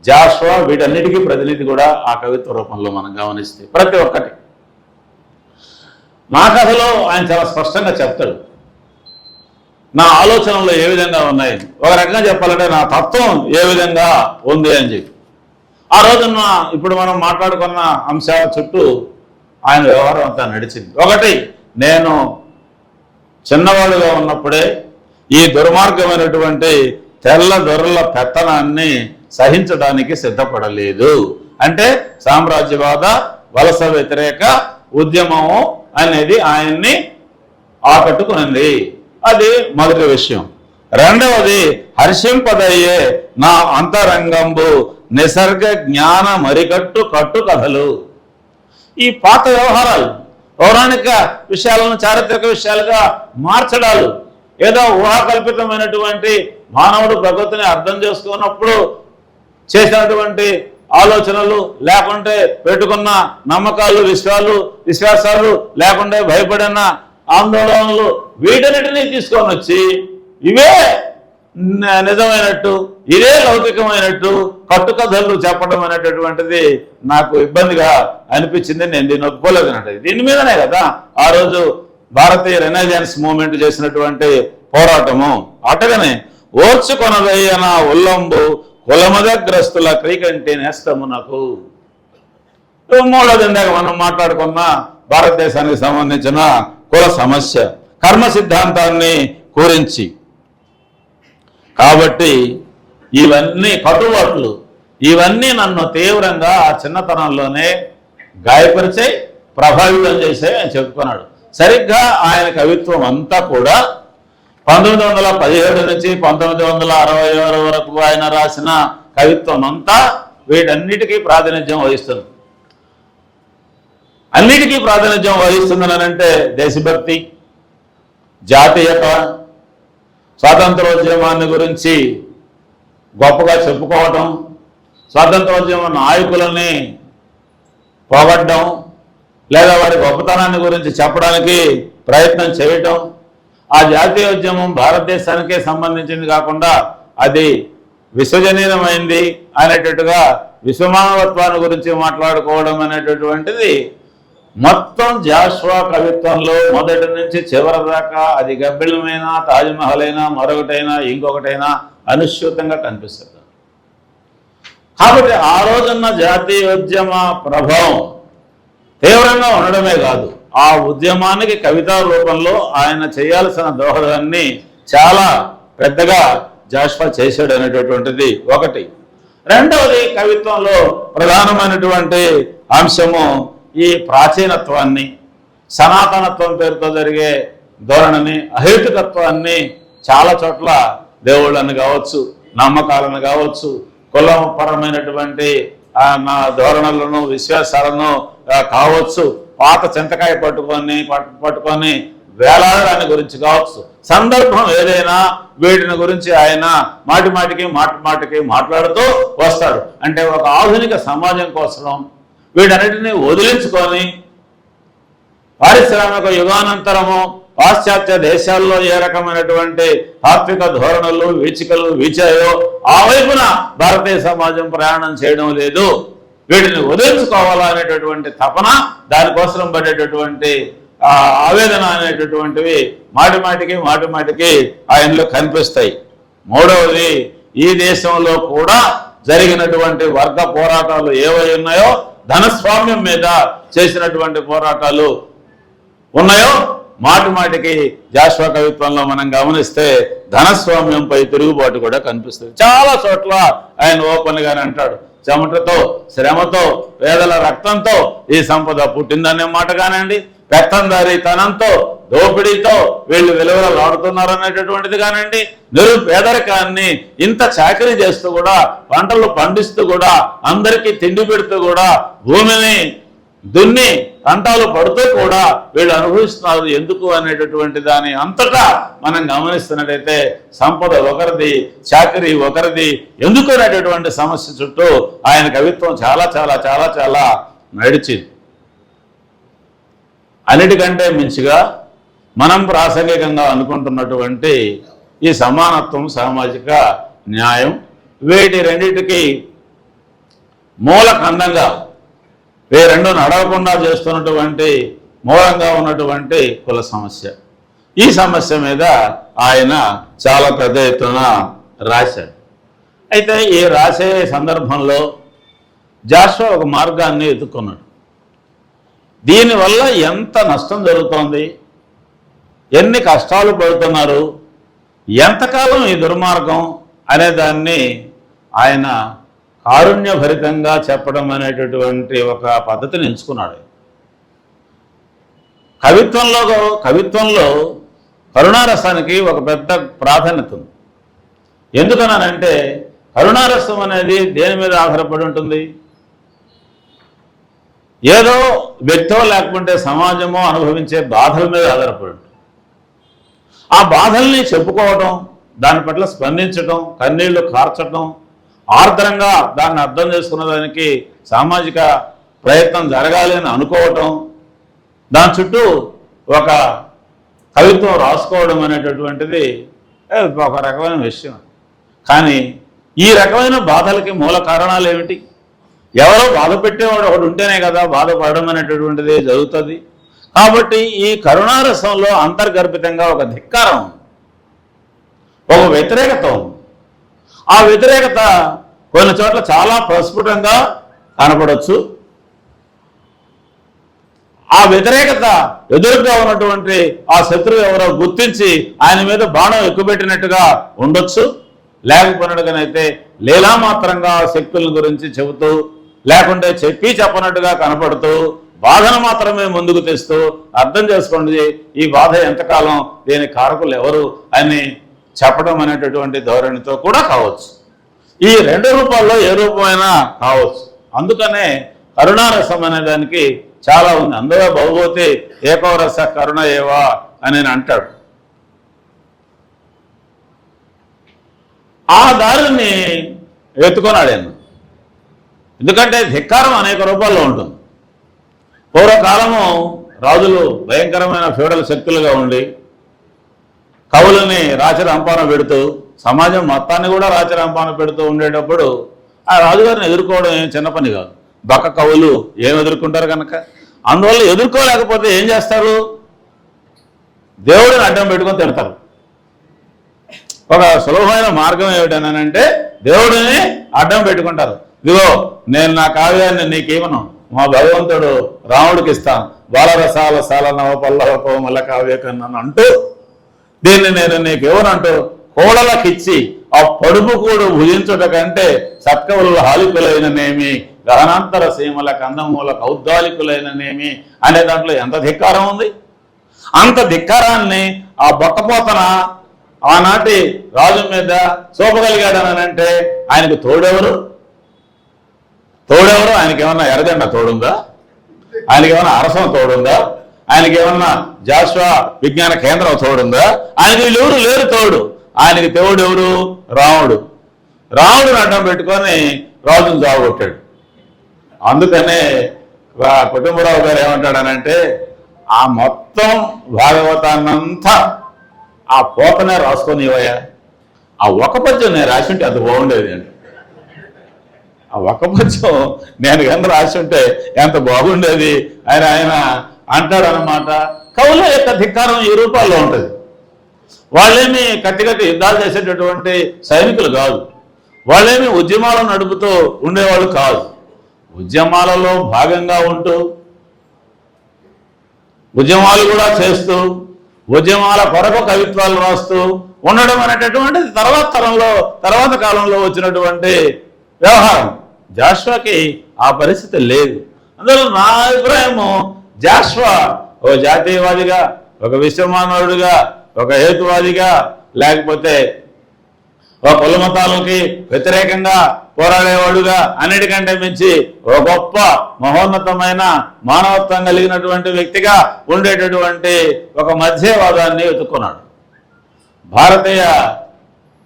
జాషువా వీటన్నిటికీ ప్రతినిధి కూడా ఆ కవిత్వ రూపంలో మనం గమనిస్తే ప్రతి ఒక్కటి. నా కథలో ఆయన చాలా స్పష్టంగా చెప్తాడు నా ఆలోచనలు ఏ విధంగా ఉన్నాయి, ఒక రకంగా చెప్పాలంటే నా తత్వం ఏ విధంగా ఉంది అని చెప్పి. ఆ రోజున ఇప్పుడు మనం మాట్లాడుకున్న అంశాల చుట్టూ ఆయన వ్యవహారం అంతా నడిచింది. ఒకటి, నేను చిన్నవాడుగా ఉన్నప్పుడే ఈ దుర్మార్గమైనటువంటి తెల్ల దొరల పెత్తనాన్ని సహించడానికి సిద్ధపడలేదు. అంటే సామ్రాజ్యవాద వలస వ్యతిరేక ఉద్యమము అనేది ఆయన్ని ఆకట్టుకునింది. అది మొదటి విషయం. రెండవది, హర్షింపదయ్యే నా అంతరంగంబు నిసర్గ జ్ఞాన మరికట్టు కట్టు కథలు. ఈ పాత వ్యవహారాలు, పౌరాణిక విషయాలను చారిత్రక విషయాలుగా మార్చడాలు, ఏదో ఊహాకల్పితమైనటువంటి మానవుడు ప్రకృతిని అర్థం చేసుకున్నప్పుడు చేసినటువంటి ఆలోచనలు, లేకుంటే పెట్టుకున్న నమ్మకాలు, విశ్వాసాలు, లేకుంటే భయపడిన ఆందోళనలు, వీటన్నిటినీ తీసుకొని వచ్చి ఇవే నిజమైనట్టు, ఇదే లౌకికమైనట్టు కట్టుకథలు చెప్పడం అనేటటువంటిది నాకు ఇబ్బందిగా అనిపించింది. నేను దీన్ని ఒప్పుకోలేదన్నట్టు. దీని మీదనే కదా ఆ రోజు భారతీయ రెనైజాన్స్ మూవ్మెంట్ చేసినటువంటి పోరాటము. అటగానే ఓర్చుకొనదయ్యన ఉల్లంబు కులమదగ్రస్తుల క్రీకంటే నేస్తమునకు. మూడోది ఇందాక మనం మాట్లాడుకున్న భారతదేశానికి సంబంధించిన కుల సమస్య, కర్మ సిద్ధాంతాన్ని గురించి. కాబట్టి ఇవన్నీ కట్టుబాట్లు, ఇవన్నీ నన్ను తీవ్రంగా ఆ చిన్నతనంలోనే గాయపరిచే, ప్రభావితం చేసే అని చెప్పుకున్నాడు. సరిగ్గా ఆయన కవిత్వం అంతా కూడా 1917 నుంచి 1966 వరకు ఆయన రాసిన కవిత్వం అంతా వీటన్నిటికీ ప్రాతినిధ్యం వహిస్తుంది. అన్నిటికీ ప్రాతినిధ్యం వహిస్తుందని అంటే దేశభక్తి, జాతీయత, స్వాతంత్రోద్యమాన్ని గురించి గొప్పగా చెప్పుకోవటం, స్వాతంత్రోద్యమ నాయకులని పోగొట్టడం, లేదా వారి గొప్పతనాన్ని గురించి చెప్పడానికి ప్రయత్నం చేయటం, ఆ జాతీయోద్యమం భారతదేశానికే సంబంధించింది కాకుండా అది విశ్వజనీయమైంది అనేటట్టుగా విశ్వమానవత్వాన్ని గురించి మాట్లాడుకోవడం అనేటటువంటిది మొత్తం జాషువా కవిత్వంలో మొదటి నుంచి చివరి దాకా అది గబ్బిలమైనా, తాజ్మహల్ అయినా, మరొకటైనా, ఇంకొకటైనా అనుస్యూతంగా కనిపిస్తుంది. కాబట్టి ఆ రోజున్న జాతీయోద్యమ ప్రభావం తీవ్రంగా ఉండడమే కాదు, ఆ ఉద్యమానికి కవితా రూపంలో ఆయన చేయాల్సిన దోహదాన్ని చాలా పెద్దగా జాషువా చేశాడు అనేటటువంటిది ఒకటి. రెండవది, కవిత్వంలో ప్రధానమైనటువంటి అంశము ఈ ప్రాచీనత్వాన్ని, సనాతనత్వం పేరుతో జరిగే ధోరణిని, అహేతుకత్వాన్ని చాలా చోట్ల దేవుళ్ళని కావచ్చు, నమ్మకాలను కావచ్చు, కులపరమైనటువంటి నా ధోరణులను, విశ్వాసాలను కావచ్చు, పాత చింతకాయ పట్టుకొని వేలాడడాన్ని గురించి కావచ్చు, సందర్భం ఏదైనా వీటిని గురించి ఆయన మాటికి మాట్లాడుతూ వస్తాడు. అంటే ఒక ఆధునిక సమాజం కోసం వీటన్నిటిని వదిలించుకొని పారిశ్రామిక యుగానంతరము పాశ్చాత్య దేశాల్లో ఏ రకమైనటువంటి తాత్విక ధోరణులు, వీచికలు వీచాయో ఆ వైపున భారతీయ సమాజం ప్రయాణం చేయడం లేదు. వీటిని వదిలించుకోవాలనేటటువంటి తపన, దానికోసం పడేటటువంటి ఆవేదన అనేటటువంటివి మాటిమాటికి ఆయనలో కనిపిస్తాయి. మూడవది, ఈ దేశంలో కూడా జరిగినటువంటి వర్గ పోరాటాలు ఏవై ఉన్నాయో, ధనస్వామ్యం మీద చేసినటువంటి పోరాటాలు ఉన్నాయో, మాటికి జాషువా కవిత్వంలో మనం గమనిస్తే ధనస్వామ్యంపై తిరుగుబాటు కూడా కనిపిస్తుంది. చాలా చోట్ల ఆయన ఓపెన్ గానే అంటాడు, చెమటతో, శ్రమతో, పేదల రక్తంతో ఈ సంపద పుట్టిందనే మాట కానివ్వండి, పెత్తందారీతనంతో, దోపిడీతో వీళ్ళు విలువలు ఆడుతున్నారు అనేటటువంటిది కానివ్వండి, పేదరికాన్ని ఇంత చాకరీ చేస్తూ కూడా, పంటలు పండిస్తూ కూడా, అందరికీ తిండి పెడుతూ కూడా, భూమిని దున్ని పంటలు పడుతూ కూడా వీళ్ళు అనుభవిస్తున్నారు ఎందుకు అనేటటువంటి దాని అంతటా మనం గమనిస్తున్నట్టయితే సంపద ఒకరిది, చాకరీ ఒకరిది ఎందుకు అనేటటువంటి సమస్య చుట్టూ ఆయన కవిత్వం చాలా చాలా చాలా చాలా నడిచింది. అన్నిటికంటే మించిగా మనం ప్రాసంగికంగా అనుకుంటున్నటువంటి ఈ సమానత్వం, సామాజిక న్యాయం, వీటి రెండింటికి మూల ఖండంగా రెండు నడవకుండా చేస్తున్నటువంటి మూలంగా ఉన్నటువంటి కుల సమస్య. ఈ సమస్య మీద ఆయన చాలా పెద్ద ఎత్తున రాశాడు. అయితే ఈ రాసే సందర్భంలో జాషువా ఒక మార్గాన్ని ఎత్తుకున్నాడు. దీనివల్ల ఎంత నష్టం జరుగుతోంది, ఎన్ని కష్టాలు పడుతున్నారు, ఎంతకాలం ఈ దుర్మార్గం అనే దాన్ని ఆయన కారుణ్యభరితంగా చెప్పడం అనేటటువంటి ఒక పద్ధతిని ఎంచుకున్నాడు. కవిత్వంలో కరుణారసానికి ఒక పెద్ద ప్రాధాన్యత ఉంది. ఎందుకనంటే కరుణారసం అనేది దేని మీద ఆధారపడి ఉంటుంది? ఏదో వ్యక్తో లేకపోతే సమాజమో అనుభవించే బాధల మీద ఆధారపడి ఉంటుంది. ఆ బాధల్ని చెప్పుకోవడం, దాని పట్ల స్పందించడం, కన్నీళ్లు కార్చడం, ఆర్ద్రంగా దాన్ని అర్థం చేసుకున్న దానికి సామాజిక ప్రయత్నం జరగాలి అని అనుకోవటం, దాని చుట్టూ ఒక కవిత్వం రాసుకోవడం అనేటటువంటిది ఒక రకమైన విషయం. కానీ ఈ రకమైన బాధలకి మూల కారణాలు ఏమిటి? ఎవరో బాధ పెట్టేవాడు ఒకడు ఉంటేనే కదా బాధపడడం అనేటటువంటిది జరుగుతుంది. కాబట్టి ఈ కరుణారసంలో అంతర్గర్భితంగా ఒక ధిక్కారం, ఒక వ్యతిరేకత ఉంది. ఆ వ్యతిరేకత కొన్ని చోట్ల చాలా ప్రస్ఫుటంగా కనపడవచ్చు. ఆ వ్యతిరేకత ఎదురుగా ఉన్నటువంటి ఆ శత్రువు ఎవరో గుర్తించి ఆయన మీద బాణం ఎక్కుపెట్టినట్టుగా ఉండొచ్చు. లేకపోయినట్టుగానైతే లీలామాత్రంగా శక్తుల గురించి చెబుతూ, లేకుంటే చెప్పనట్టుగా కనపడుతూ, బాధను మాత్రమే ముందుకు తెస్తూ, అర్థం చేసుకోండి ఈ బాధ ఎంతకాలం, దీని కారకులు ఎవరు అని చెప్పడం అనేటటువంటి ధోరణితో కూడా కావచ్చు. ఈ రెండు రూపాల్లో ఏ రూపమైనా కావచ్చు. అందుకనే కరుణారసం అనే దానికి చాలా ఉంది. అందులో బహుభూతి ఏకోరస కరుణ ఏవా అని నేను అంటాడు. ఆ దారిని ఎత్తుకున్నాడు ఆయన. ఎందుకంటే ధిక్కారం అనేక రూపాల్లో ఉంటుంది. పూర్వకాలము రాజులు భయంకరమైన ఫ్యూడల్ శక్తులుగా ఉండి కవులని రాచరంపాన పెడుతూ సమాజం మొత్తాన్ని కూడా రాచరంపాన పెడుతూ ఉండేటప్పుడు ఆ రాజుగారిని ఎదుర్కోవడం ఏం చిన్న పని కాదు. బక్క కవులు ఏం ఎదుర్కొంటారు కనుక అందువల్ల ఎదుర్కోలేకపోతే ఏం చేస్తారు? దేవుడిని అడ్డం పెట్టుకొని తిడతారు. ఒక సులభమైన మార్గం ఏమిటనంటే దేవుడిని అడ్డం పెట్టుకుంటారు. ఇదిగో నేను నా కావ్యాన్ని నీకేమను మా భగవంతుడు రాముడికి ఇస్తాను, బాలరసాల సాల నవ పల్లవ కోమల కావ్య కన్నాను అంటూ దీన్ని నేను నీకేమనంటూ కోడలకిచ్చి ఆ పడుపు కూడా భుజించుట కంటే సత్కవుల హాలికులైననేమి గహనాంతర సీమల కందమూల కౌద్దాలికులైననేమి అనే దాంట్లో ఎంత ధిక్కారం ఉంది. అంత ధిక్కారాన్ని ఆ బొక్కపోతన ఆనాటి రాజు మీద చూపగలిగాడనంటే ఆయనకు తోడెవరు? ఆయనకి ఏమన్నా ఎర్రజెండా తోడుందా? ఆయనకి ఏమన్నా అరసం తోడుందా? ఆయనకి ఏమన్నా జాషువా విజ్ఞాన కేంద్రం తోడుందా? ఆయనకి వీళ్ళెవరు లేరు తోడు. ఆయనకి తోడు ఎవరు? రాముడిని అడ్డం పెట్టుకొని రాజును జాగొట్టాడు. అందుకనే కుటుంబరావు గారు ఏమంటాడనంటే ఆ మొత్తం భాగవతాన్నంతా ఆ పోతనే రాసుకొని ఇవ్వయా, ఆ ఒక పద్యం నేను రాసి ఉంటే అంత బాగుండేది అండి. ఆ ఒక పద్యం నేను ఎంత రాసి ఉంటే ఎంత బాగుండేది ఆయన అంటాడనమాట. కవుల యొక్క ధిక్కారం ఈ రూపాల్లో ఉంటుంది. వాళ్ళేమి కత్తి యుద్ధాలు చేసేటటువంటి సైనికులు కాదు. వాళ్ళేమి ఉద్యమాలు నడుపుతూ ఉండేవాళ్ళు కాదు. ఉద్యమాలలో భాగంగా ఉంటూ ఉద్యమాలు కూడా చేస్తూ ఉద్యమాల కొరకు కవిత్వాలు రాస్తూ ఉండడం అనేటటువంటిది తర్వాత కాలంలో వచ్చినటువంటి వ్యవహారం. జాషువాకి ఆ పరిస్థితి లేదు. అందులో నా అభిప్రాయము జాషువా ఒక జాతీయవాదిగా, ఒక విశ్వమానవుడిగా, ఒక హేతువాదిగా, లేకపోతే ఒక కుల మతాలకి వ్యతిరేకంగా పోరాడేవాడుగా, అన్నిటికంటే మించి ఒక గొప్ప మహోన్నతమైన మానవత్వం కలిగినటువంటి వ్యక్తిగా ఉండేటటువంటి ఒక మధ్యవాదాన్ని వెతుక్కున్నాడు. భారతీయ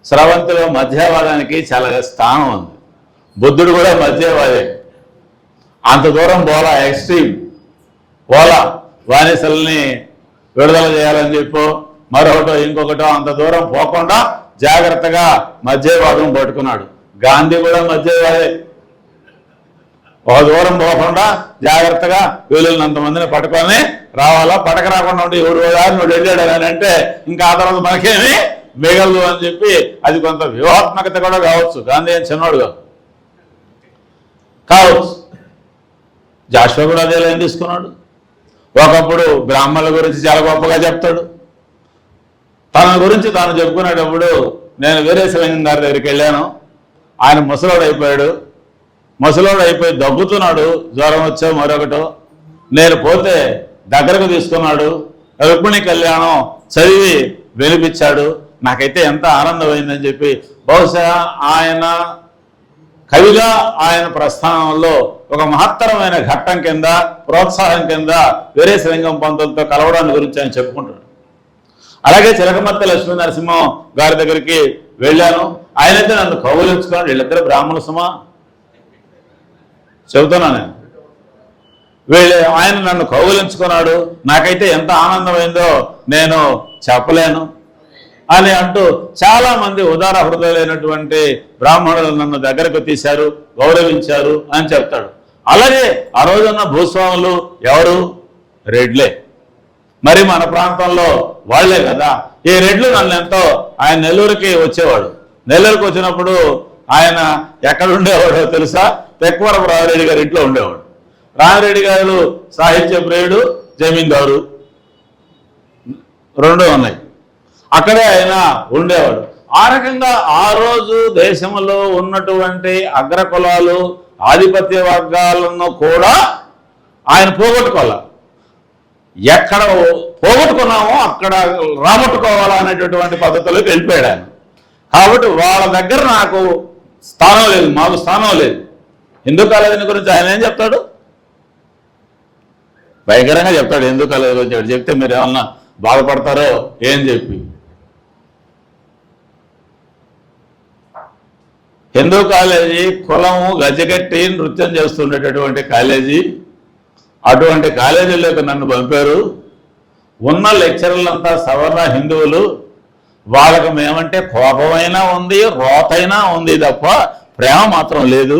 స్రవంతిలో మధ్యవాదానికి చాలా స్థానం ఉంది. బుద్ధుడు కూడా మధ్యవాదే. అంత దూరం పోలా, ఎక్స్ట్రీమ్ పోలా, బానిసల్ని విడుదల చేయాలని చెప్పో మరొకటో ఇంకొకటో అంత దూరం పోకుండా జాగ్రత్తగా మధ్యవాదం పట్టుకున్నాడు. గాంధీ కూడా మధ్యవాదే. ఒక దూరం పోకుండా జాగ్రత్తగా వీళ్ళంతమందిని పట్టుకొని రావాలా, పట్టక రాకుండా ఉంటే ఎవరు నువ్వు వెళ్ళాడు అని అంటే ఇంకా ఆ తర్వాత మనకేమి మిగలదు అని చెప్పి అది కొంత వ్యూహాత్మకత కూడా కావచ్చు. గాంధీ అని చిన్నవాడు కావచ్చు. జాషువా కూడా అదే లైన్ తీసుకున్నాడు. ఒకప్పుడు బ్రాహ్మణుల గురించి చాలా గొప్పగా చెప్తాడు. తన గురించి తాను చెప్పుకునేటప్పుడు నేను వీరేశలింగం గారి దగ్గరికి వెళ్ళాను. ఆయన ముసలోడు అయిపోయి దగ్గుతున్నాడు, జ్వరం వచ్చో మరొకటో. నేను పోతే దగ్గరకు తీసుకున్నాడు, రుక్మిణి కళ్యాణం చదివి వినిపించాడు. నాకైతే ఎంత ఆనందమైందని చెప్పి బహుశా ఆయన కవిగా ఆయన ప్రస్థానంలో ఒక మహత్తరమైన ఘట్టం కింద, ప్రోత్సాహం కింద వీరేశలింగం పంతులతో కలవడాన్ని గురించి ఆయన చెప్పుకుంటాడు. అలాగే చిలకమర్తి లక్ష్మీ నరసింహం గారి దగ్గరికి వెళ్ళాను. ఆయనైతే నన్ను కౌగులించుకోండి, వీళ్ళిద్దరు బ్రాహ్మణ సుమా చెబుతున్నాను నేను. ఆయన నన్ను కౌగులించుకున్నాడు. నాకైతే ఎంత ఆనందమైందో నేను చెప్పలేను అని అంటూ చాలా మంది ఉదార హృదయులైనటువంటి బ్రాహ్మణులు నన్ను దగ్గరకు తీశారు, గౌరవించారు అని చెప్తాడు. అలాగే ఆ రోజున్న భూస్వాములు ఎవరు? రెడ్లే. మరి మన ప్రాంతంలో వాళ్లే కదా. ఈ రెడ్లు నన్ను ఎంతో, ఆయన నెల్లూరుకి వచ్చేవాడు. నెల్లూరుకి వచ్చినప్పుడు ఆయన ఎక్కడ ఉండేవాడో తెలుసా? తెక్కువరపు రామిరెడ్డి గారి ఇంట్లో ఉండేవాడు. రామిరెడ్డి గారు సాహిత్య ప్రియుడు, జమీందారు, రెండు ఉన్నాయి. అక్కడే ఆయన ఉండేవాడు. ఆ రకంగా ఆ రోజు దేశంలో ఉన్నటువంటి అగ్రకులాలు, ఆధిపత్య వర్గాలను కూడా ఆయన పోగొట్టుకోవాలి. ఎక్కడ పోగొట్టుకున్నామో అక్కడ రాబట్టుకోవాలా అనేటటువంటి పద్ధతులకు వెళ్ళిపోయాడు ఆయన. కాబట్టి వాళ్ళ దగ్గర నాకు స్థానం లేదు, మాకు స్థానం లేదు. హిందూ కాలేజీ గురించి ఆయన ఏం చెప్తాడు? భయంకరంగా చెప్తాడు హిందూ కాలేజీ గురించి. చెప్తే మీరు ఏమన్నా బాధపడతారో ఏం చెప్పి. హిందూ కాలేజీ కులము గజ్జగట్టి నృత్యం చేస్తుండేటటువంటి కాలేజీ. అటువంటి కాలేజీలోకి నన్ను పంపారు. ఉన్న లెక్చరర్లంతా సవర్ణ హిందువులు. వాళ్ళకి మేమంటే కోపమైనా ఉంది, రోతైనా ఉంది తప్ప ప్రేమ మాత్రం లేదు.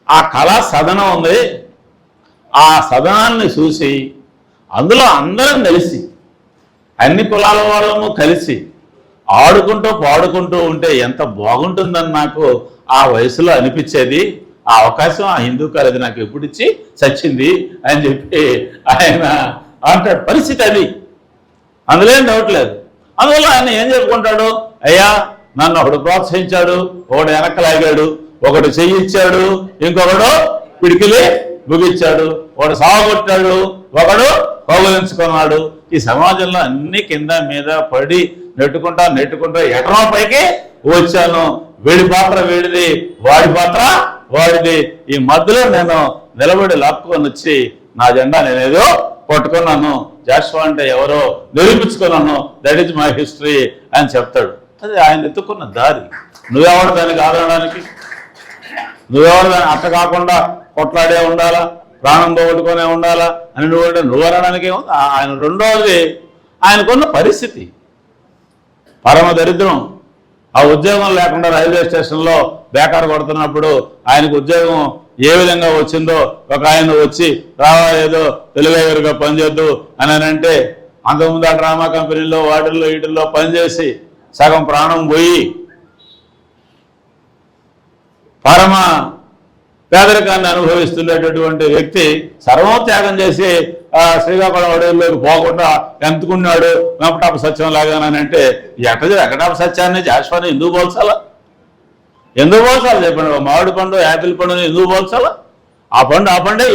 ఆ కళా సదనం ఉంది. ఆ సదనాన్ని చూసి అందులో అందరం కలిసి, అన్ని కులాల వాళ్ళము కలిసి ఆడుకుంటూ పాడుకుంటూ ఉంటే ఎంత బాగుంటుందని నాకు ఆ వయసులో అనిపించేది. ఆ అవకాశం ఆ హిందూ కాలేజీ నాకు ఎప్పుడు ఇచ్చి చచ్చింది అని చెప్పి ఆయన అంటాడు. పరిస్థితి అది, అందులో ఏం డౌట్ లేదు. అందువల్ల ఆయన ఏం చెప్పుకుంటాడు, అయ్యా నన్ను ఒకడు ప్రోత్సహించాడు, ఒకడు వెనక్కలాగాడు, ఒకడు చెయ్యిచ్చాడు, ఇంకొకడు పిడికిలి ముగిచ్చాడు, ఒకడు సాగొట్టాడు, ఒకడు కౌగులించుకున్నాడు. ఈ సమాజంలో అన్ని కింద మీద పడి నెట్టుకుంటా ఎటనో పైకి వచ్చాను. వీడి పాత్ర వీడిది, వాడి పాత్ర వాడిది. ఈ మధ్యలో నేను నిలబడి లాక్కొని వచ్చి నా జెండా నేనేదో పట్టుకున్నాను. జాషువా అంటే ఎవరో నిరూపించుకున్నాను. దట్ ఈజ్ మై హిస్టరీ అని చెప్తాడు. అది ఆయన ఎత్తుకున్న దారి. నువ్వెవరు దానికి ఆదరడానికి? నువ్వెవరు దాన్ని అట్ట కాకుండా కొట్లాడే ఉండాలా, ప్రాణం పోగొట్టుకునే ఉండాలా అని నువ్వు అనడానికి ఏముంది? ఆయన రెండవది ఆయనకున్న పరిస్థితి పరమ దరిద్రం. ఆ ఉద్యోగం లేకుండా రైల్వే స్టేషన్లో బేకారు కొడుతున్నప్పుడు ఆయనకు ఉద్యోగం ఏ విధంగా వచ్చిందో, ఒక ఆయన వచ్చి రావాలేదో తెలుగుగా పనిచేద్దు అని అంటే అంతకుముందు ఆ డ్రామా కంపెనీలో వాటిల్లో వీటిల్లో పనిచేసి సగం ప్రాణం పోయి పరమ పేదరికాన్ని అనుభవిస్తున్నటువంటి వ్యక్తి సర్వం త్యాగం చేసి శ్రీకాకుళం అడవుల్లోకి పోకుండా ఎంతుకున్నాడు వెంకటాప సత్యం లాగానంటే వెంకటాప సత్యాన్ని జాషువాని ఎందుకు పోల్చాలా? ఎందుకు పోల్చాలి చెప్పండి? మామిడి పండు యాపిల్ పండుని ఎందుకు పోల్చాలా? ఆ పండే,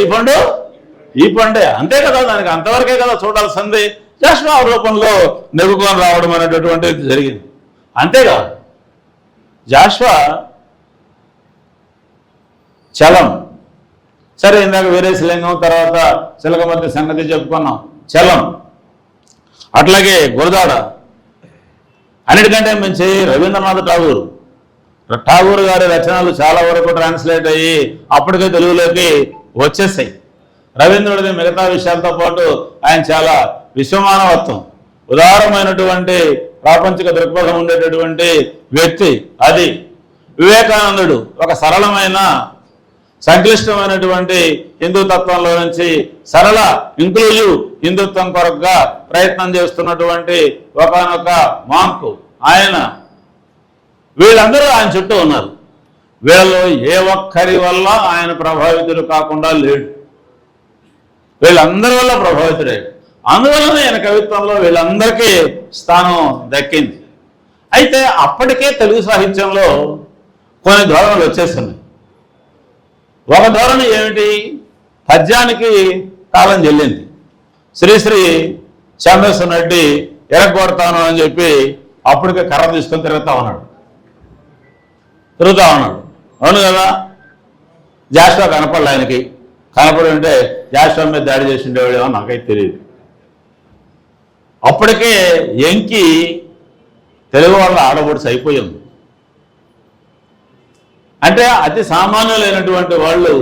ఈ పండే అంతే కదా. దానికి అంతవరకే కదా చూడాల్సింది. జాషువా రూపంలో నెగ్గుకొని రావడం అనేటటువంటిది జరిగింది. అంతేకాదు, జాషువా చలం. సరే, ఇందాక వీరేశలింగం తర్వాత చిలకమర్తి సంగతి చెప్పుకున్నాం. చలం, అట్లాగే గురదాడ, అన్నిటికంటే మంచి రవీంద్రనాథ్ ఠాగూర్ గారి రచనలు చాలా వరకు ట్రాన్స్లేట్ అయ్యి అప్పటికే తెలుగులోకి వచ్చేసాయి. రవీంద్రుడిది మిగతా విషయాలతో పాటు ఆయన చాలా విశ్వమానవత్వం, ఉదారమైనటువంటి ప్రాపంచిక దృక్పథం ఉండేటటువంటి వ్యక్తి. అది వివేకానందుడు ఒక సరళమైన సంక్లిష్టమైనటువంటి హిందూ తత్వంలో నుంచి సరళ ఇంక్లూజివ్ హిందుత్వం కొరకుగా ప్రయత్నం చేస్తున్నటువంటి ఒకనొక మాంకు ఆయన. వీళ్ళందరూ ఆయన చుట్టూ ఉన్నారు. వీళ్ళలో ఏ ఒక్కరి వల్ల ఆయన ప్రభావితులు కాకుండా లేడు. వీళ్ళందరి వల్ల ప్రభావితుడే. అందువలన ఆయన కవిత్వంలో వీళ్ళందరికీ స్థానం దక్కింది. అయితే అప్పటికే తెలుగు సాహిత్యంలో కొన్ని ధోరణులు వచ్చేస్తున్నాయి. ఒక ధోరణి ఏమిటి? పద్యానికి కాలం చెల్లింది. శ్రీశ్రీ చంద్రశేఖర్ రెడ్డి ఎరగొడతాను అని చెప్పి అప్పటికే కర్ర తీసుకొని తిరుగుతా ఉన్నాడు. అవును కదా. జాషువా కనపడలే ఆయనకి. కనపడి ఉంటే జాషువా మీద దాడి చేసి ఉండేవాడేమో నాకైతే తెలియదు. అప్పటికే ఎంకి తెలుగు వాళ్ళ ఆడబొడిసి అయిపోయింది. అంటే అతి సామాన్యులైనటువంటి వాళ్ళు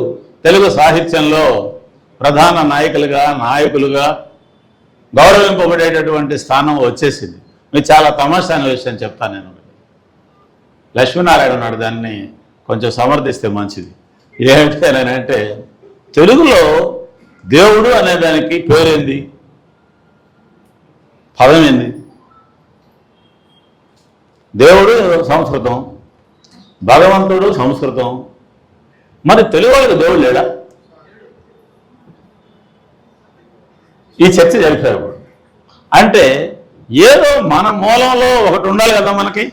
తెలుగు సాహిత్యంలో ప్రధాన నాయకులుగా గౌరవింపబడేటటువంటి స్థానం వచ్చేసింది. మీకు చాలా తమాషైన విషయం చెప్తాను నేను. లక్ష్మీనారాయణ ఉన్నాడు, దాన్ని కొంచెం సమర్థిస్తే మంచిది. ఏమిటంటే తెలుగులో దేవుడు అనే దానికి పేరేంది? పదం ఏంది? దేవుడు సంస్కృతం, భగవంతుడు సంస్కృతం. మరి తెలుగు వాళ్ళకి దేవుడు లేడా? ఈ చర్చ జరిపారు. అంటే ఏదో మన మూలంలో ఒకటి ఉండాలి కదా మనకి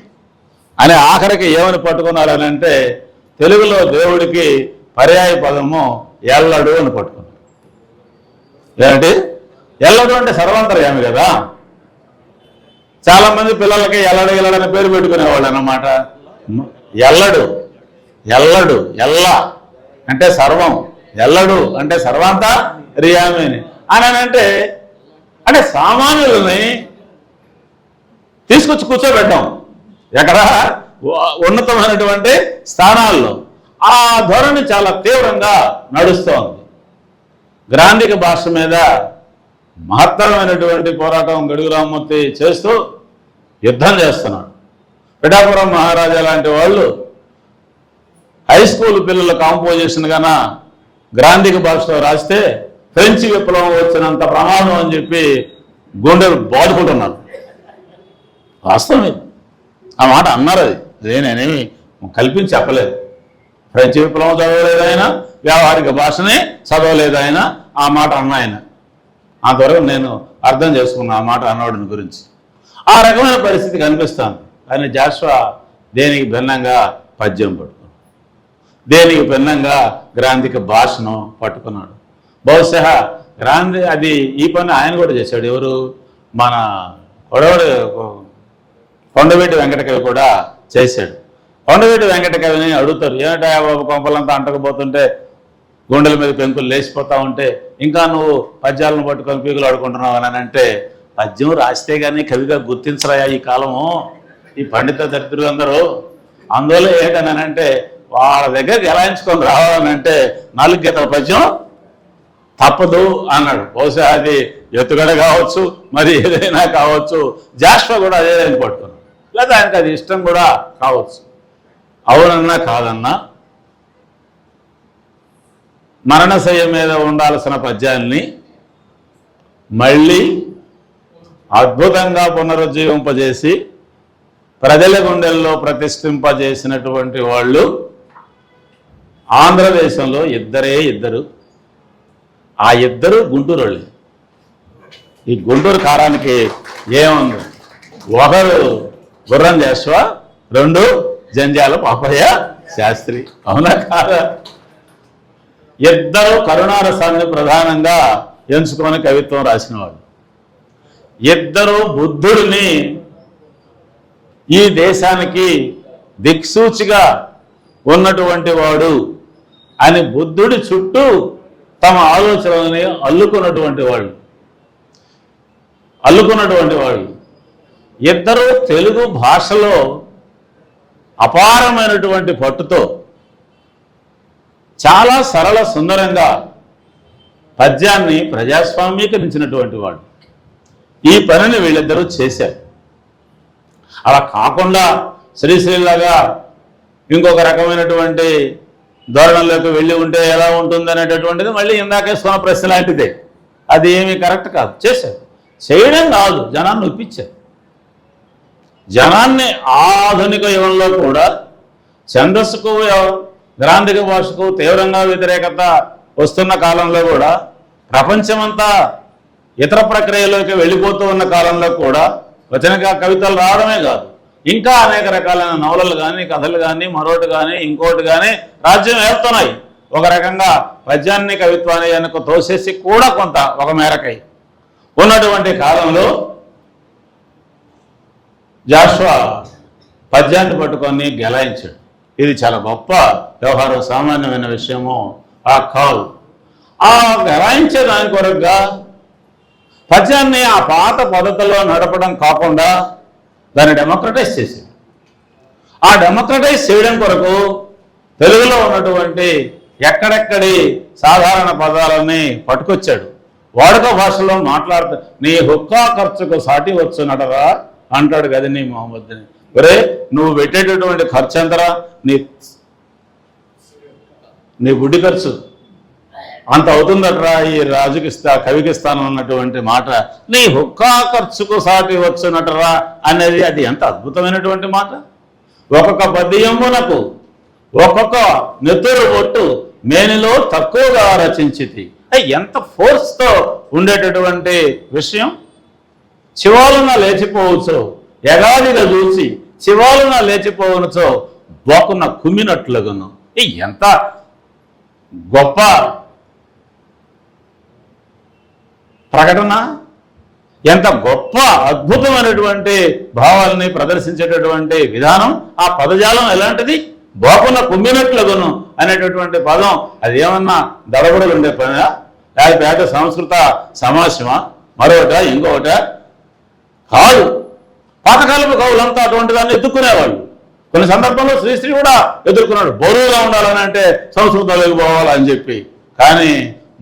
అని ఆఖరికి ఏమని పట్టుకున్నారని అంటే తెలుగులో దేవుడికి పర్యాయ పదము ఎల్లడు అని పట్టుకున్నారు. ఏమిటి ఎల్లడు అంటే? సర్వాంతర్యామి కదా. చాలామంది పిల్లలకి ఎల్లడు అనే పేరు పెట్టుకునేవాళ్ళు అన్నమాట. ఎల్లడు ఎల్ల అంటే సర్వం, ఎల్లడు అంటే సర్వాంతర్యామి అని అంటే సామాన్యులని తీసుకొచ్చి కూర్చోబెట్టాం ఎక్కడ? ఉన్నతమైనటువంటి స్థానాల్లో. ఆ ధోరణి చాలా తీవ్రంగా నడుస్తోంది. గ్రాంధిక భాష మీద మహత్తరమైనటువంటి పోరాటం గడుగు రామ్మూర్తి చేస్తూ యుద్ధం చేస్తున్నాడు. పిఠాపురం మహారాజా లాంటి వాళ్ళు హై స్కూల్ పిల్లల కాంపోజిషన్ కన్నా గ్రాంధిక భాషలో రాస్తే ఫ్రెంచ్ విప్లవం వచ్చినంత ప్రమాదం అని చెప్పి గుండెలు బాదుకుంటున్నారు. వాస్తవం ఇది. ఆ మాట అన్నారు. అదే నేనేమి కల్పించి చెప్పలేదు. ఫ్రెంచ్ విప్లవం చదవలేదు ఆయన, వ్యావహారిక భాషనే చదవలేదు ఆయన, ఆ మాట అన్నాయన. అంతవరకు నేను అర్థం చేసుకున్నా ఆ మాట అన్నవాడిని గురించి. ఆ రకమైన పరిస్థితి కనిపిస్తాను. కానీ జాషువా దేనికి భిన్నంగా పద్యం పట్టుకున్నాడు, దేనికి భిన్నంగా గ్రాంధిక భాషను పట్టుకున్నాడు. బహుశా గ్రాంధి అది ఈ పని ఆయన కూడా చేశాడు. ఎవరు? మన కొడవడి కొండవీటి వెంకటకవి కూడా చేశాడు. కొండవీటి వెంకటకవిని అడుగుతారు, ఏమిటా బాబు కొంపలంతా అంటకపోతుంటే గుండెల మీద పెంకులు లేచిపోతా ఉంటే ఇంకా నువ్వు పద్యాలను పట్టుకొని పీకులు ఆడుకుంటున్నావు అని అంటే, పద్యం రాస్తే కానీ కవిగా గుర్తించరాయా ఈ కాలము ఈ పండిత దరిద్రులు అందరూ. అందువల్ల ఏంటని అంటే వాళ్ళ దగ్గర గెలాయించుకొని రావాలనంటే 4 గీతల పద్యం తప్పదు అన్నాడు. బహుశా అది ఎత్తుగడ కావచ్చు, మరి ఏదైనా కావచ్చు. జాషువా కూడా అదే పట్టుకున్నాడు. లేదా ఆయనకు అది ఇష్టం కూడా కావచ్చు. అవునన్నా కాదన్నా మరణశయ్య మీద ఉండాల్సిన పద్యాల్ని మళ్ళీ అద్భుతంగా పునరుజ్జీవింపజేసి ప్రజల గుండెల్లో ప్రతిష్ఠింపజేసినటువంటి వాళ్ళు ఆంధ్రదేశంలో ఇద్దరు. ఆ ఇద్దరు గుంటూరు వాళ్ళు. ఈ గుంటూరు కారానికి ఏముంది? ఒకరు గుర్రం జాషువా, 2 జంజాల పాపయ్య శాస్త్రి. అవునా కాదా? ఇద్దరు కరుణారసాన్ని ప్రధానంగా ఎంచుకొని కవిత్వం రాసిన వాళ్ళు. ఇద్దరు బుద్ధుడిని ఈ దేశానికి దిక్సూచిగా ఉన్నటువంటి వాడు అని బుద్ధుడి చుట్టూ తమ ఆలోచనలని అల్లుకున్నటువంటి వాళ్ళు. ఇద్దరు తెలుగు భాషలో అపారమైనటువంటి పట్టుతో చాలా సరళ సుందరంగా పద్యాన్ని ప్రజాస్వామీకరించినటువంటి వాడు. ఈ పనిని వీళ్ళిద్దరూ చేశారు. అలా కాకుండా శ్రీశ్రీలాగా ఇంకొక రకమైనటువంటి ధోరణిలోకి వెళ్ళి ఉంటే ఎలా ఉంటుంది అనేటటువంటిది మళ్ళీ ఇందాకే సోన ప్రశ్న లాంటిదే. అది ఏమీ కరెక్ట్ కాదు. చేశారు. చేయడం కాదు, జనాన్ని ఒప్పించారు. జనాన్ని ఆధునిక యుగంలో కూడా ఛందస్సుకు గ్రాంధిక భాషకు తీవ్రంగా వ్యతిరేకత వస్తున్న కాలంలో కూడా, ప్రపంచమంతా ఇతర ప్రక్రియలోకి వెళ్ళిపోతూ ఉన్న కాలంలో కూడా వచన కవితలు రావడమే కాదు, ఇంకా అనేక రకాలైన నవలలు కానీ, కథలు కానీ, మరొకటి కానీ, ఇంకోటి కానీ రాజ్యం ఏరుతున్నాయి. ఒక రకంగా పద్యాన్ని కవిత్వాన్ని వెనక తోసేసి కూడా కొంత ఒక మేరకై ఉన్నటువంటి కాలంలో జాషువా పద్యాన్ని పట్టుకొని గెలాయించాడు. ఇది చాలా గొప్ప వ్యవహారం, సామాన్యమైన విషయము ఆ కాదు. ఆ గెలాయించే దాని కొరకుగా పద్యాన్ని ఆ పాత పద్ధతిలో నడపడం కాకుండా దాన్ని డెమోక్రటైజ్ చేశాడు. ఆ డెమోక్రటైజ్ చేయడం కొరకు తెలుగులో ఉన్నటువంటి ఎక్కడెక్కడి సాధారణ పదాలని పట్టుకొచ్చాడు. వాడుక భాషలో మాట్లాడుతూ నీ హుక్కా ఖర్చుకు సాటి వచ్చు నడరా అంటాడు కదా నీ మొహమ్మద్ని. ఒరే నువ్వు పెట్టేటటువంటి ఖర్చు ఎంతరా? నీ గుడ్డి ఖర్చు అంత అవుతుందట్రా ఈ రాజుకి కవికి ఇస్తాను అన్నటువంటి మాట. నీ హుక్కా ఖర్చుకు సాటి వచ్చునటరా అనేది అది ఎంత అద్భుతమైనటువంటి మాట. ఒక్కొక్క పద్యమునకు ఒక్కొక్క నెత్తురు ఒట్టు మేనిలో తక్కువగా రచించితి. ఎంత ఫోర్స్తో ఉండేటటువంటి విషయం. చివాలున లేచిపోవచ్చో ఎగాదిగా చూసి చివాలున లేచిపోవచ్చో బోకున్న కుమ్మినట్లుగాను. ఎంత గొప్ప ప్రకటన, ఎంత గొప్ప అద్భుతమైనటువంటి భావాలని ప్రదర్శించేటటువంటి విధానం. ఆ పదజాలం ఎలాంటిది? బోకున్న కుమ్మినట్లుగాను అనేటటువంటి పదం అది ఏమన్నా దడబడులు ఉండే పని, లేకపోతే సంస్కృత సమాసమా, మరొకట ఇంకొకట కాదు. పాతకాలపు కవులంతా అటువంటి దాన్ని ఎదుర్కొనేవాళ్ళు. కొన్ని సందర్భంలో శ్రీశ్రీ కూడా ఎదుర్కొన్నాడు. బరువుగా ఉండాలని అంటే సంస్కృతంలోకి పోవాలని చెప్పి. కానీ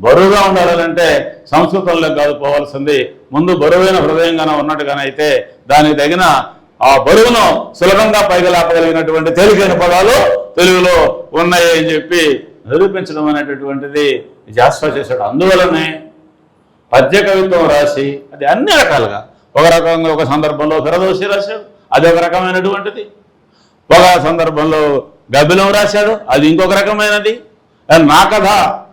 బరువుగా ఉండాలంటే సంస్కృతంలో కాదు పోవాల్సింది, ముందు బరువైన హృదయంగానే ఉన్నట్టుగానే అయితే దానికి తగిన ఆ బరువును సులభంగా పైగా లేపగలిగినటువంటి తేలికైన పదాలు తెలుగులో ఉన్నాయి అని చెప్పి నిరూపించడం అనేటటువంటిది జాస్వా చేశాడు. అందువలనే పద్య కవిత్వం రాసి అది అన్ని రకాలుగా, ఒక రకంగా ఒక సందర్భంలో ఫిరదోసి రాశాడు, అది ఒక రకమైనటువంటిది. ఒక సందర్భంలో గబ్బిలం రాశాడు, అది ఇంకొక రకమైనది. నా కథ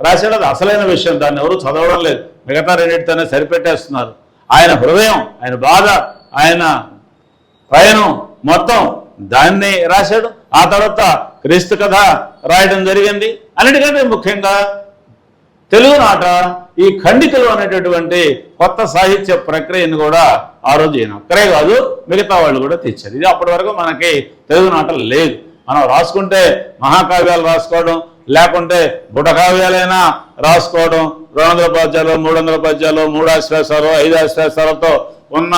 రాశాడు, అది అసలైన విషయం, దాన్ని ఎవరు చదవడం లేదు, మిగతా రెండింటితోనే సరిపెట్టేస్తున్నారు. ఆయన హృదయం, ఆయన బాధ, ఆయన ప్రయాణం మొత్తం దాన్ని రాశాడు. ఆ తర్వాత క్రీస్తు కథ రాయడం జరిగింది. అన్నిటికంటే ముఖ్యంగా తెలుగునాట ఈ ఖండికలు అనేటటువంటి కొత్త సాహిత్య ప్రక్రియను కూడా ఆ రోజు ఈయన ఒక్కరే కాదు మిగతా వాళ్ళు కూడా తెచ్చారు. ఇది అప్పటి వరకు మనకి తెలుగునాట లేదు. మనం రాసుకుంటే మహాకావ్యాలు రాసుకోవడం, లేకుంటే బుటకావ్యాలైనా రాసుకోవడం, 200 పద్యాలు 300 పద్యాలు 3 ఆశ్వాసాలు 5 ఆశ్వాసాలతో ఉన్న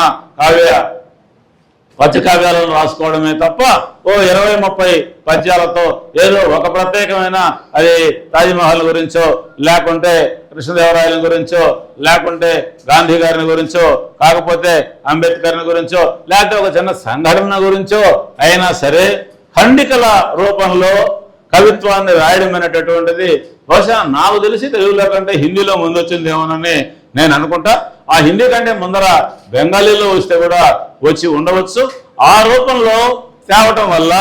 పద్య కావ్యాలను రాసుకోవడమే తప్ప 20-30 పద్యాలతో ఏదో ఒక ప్రత్యేకమైన, అది తాజ్మహల్ గురించో, లేకుంటే కృష్ణదేవరాయల గురించో, లేకుంటే గాంధీ గారిని గురించో, కాకపోతే అంబేద్కర్ని గురించో, లేకపోతే ఒక చిన్న సంఘటన గురించో అయినా సరే ఖండికల రూపంలో కవిత్వాన్ని రాయడం అనేటటువంటిది బహుశా నాకు తెలిసి తెలుగులో కంటే హిందీలో ముందొచ్చిందేమోనని నేను అనుకుంటా. ఆ హిందీ కంటే ముందర బెంగాలీలో వస్తే కూడా వచ్చి ఉండవచ్చు. ఆ రూపంలో తేవటం వల్ల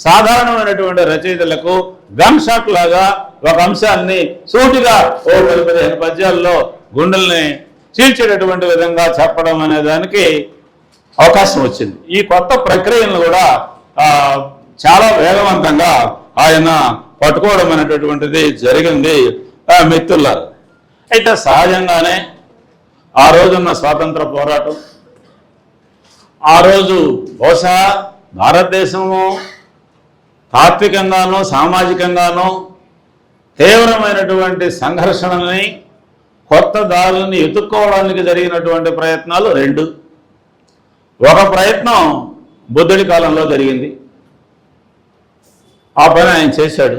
సాధారణమైనటువంటి రచయితలకు గన్ షాట్ లాగా ఒక అంశాన్ని సూటిగా 15 పద్యాల్లో గుండెల్ని చీల్చేటటువంటి విధంగా చెప్పడం అనే దానికి అవకాశం వచ్చింది. ఈ కొత్త ప్రక్రియను కూడా చాలా వేగవంతంగా ఆయన పట్టుకోవడం అనేటటువంటిది జరిగింది మిత్రులారా. అయితే సహజంగానే ఆ రోజున్న స్వాతంత్ర పోరాటం, ఆ రోజు బహుశా భారతదేశము తాత్వికంగానూ సామాజికంగానూ తీవ్రమైనటువంటి సంఘర్షణని, కొత్త దారుల్ని ఎత్తుక్కోవడానికి జరిగినటువంటి ప్రయత్నాలు 2. ఒక ప్రయత్నం బుద్ధుడి కాలంలో జరిగింది, ఆ పని ఆయన చేశాడు.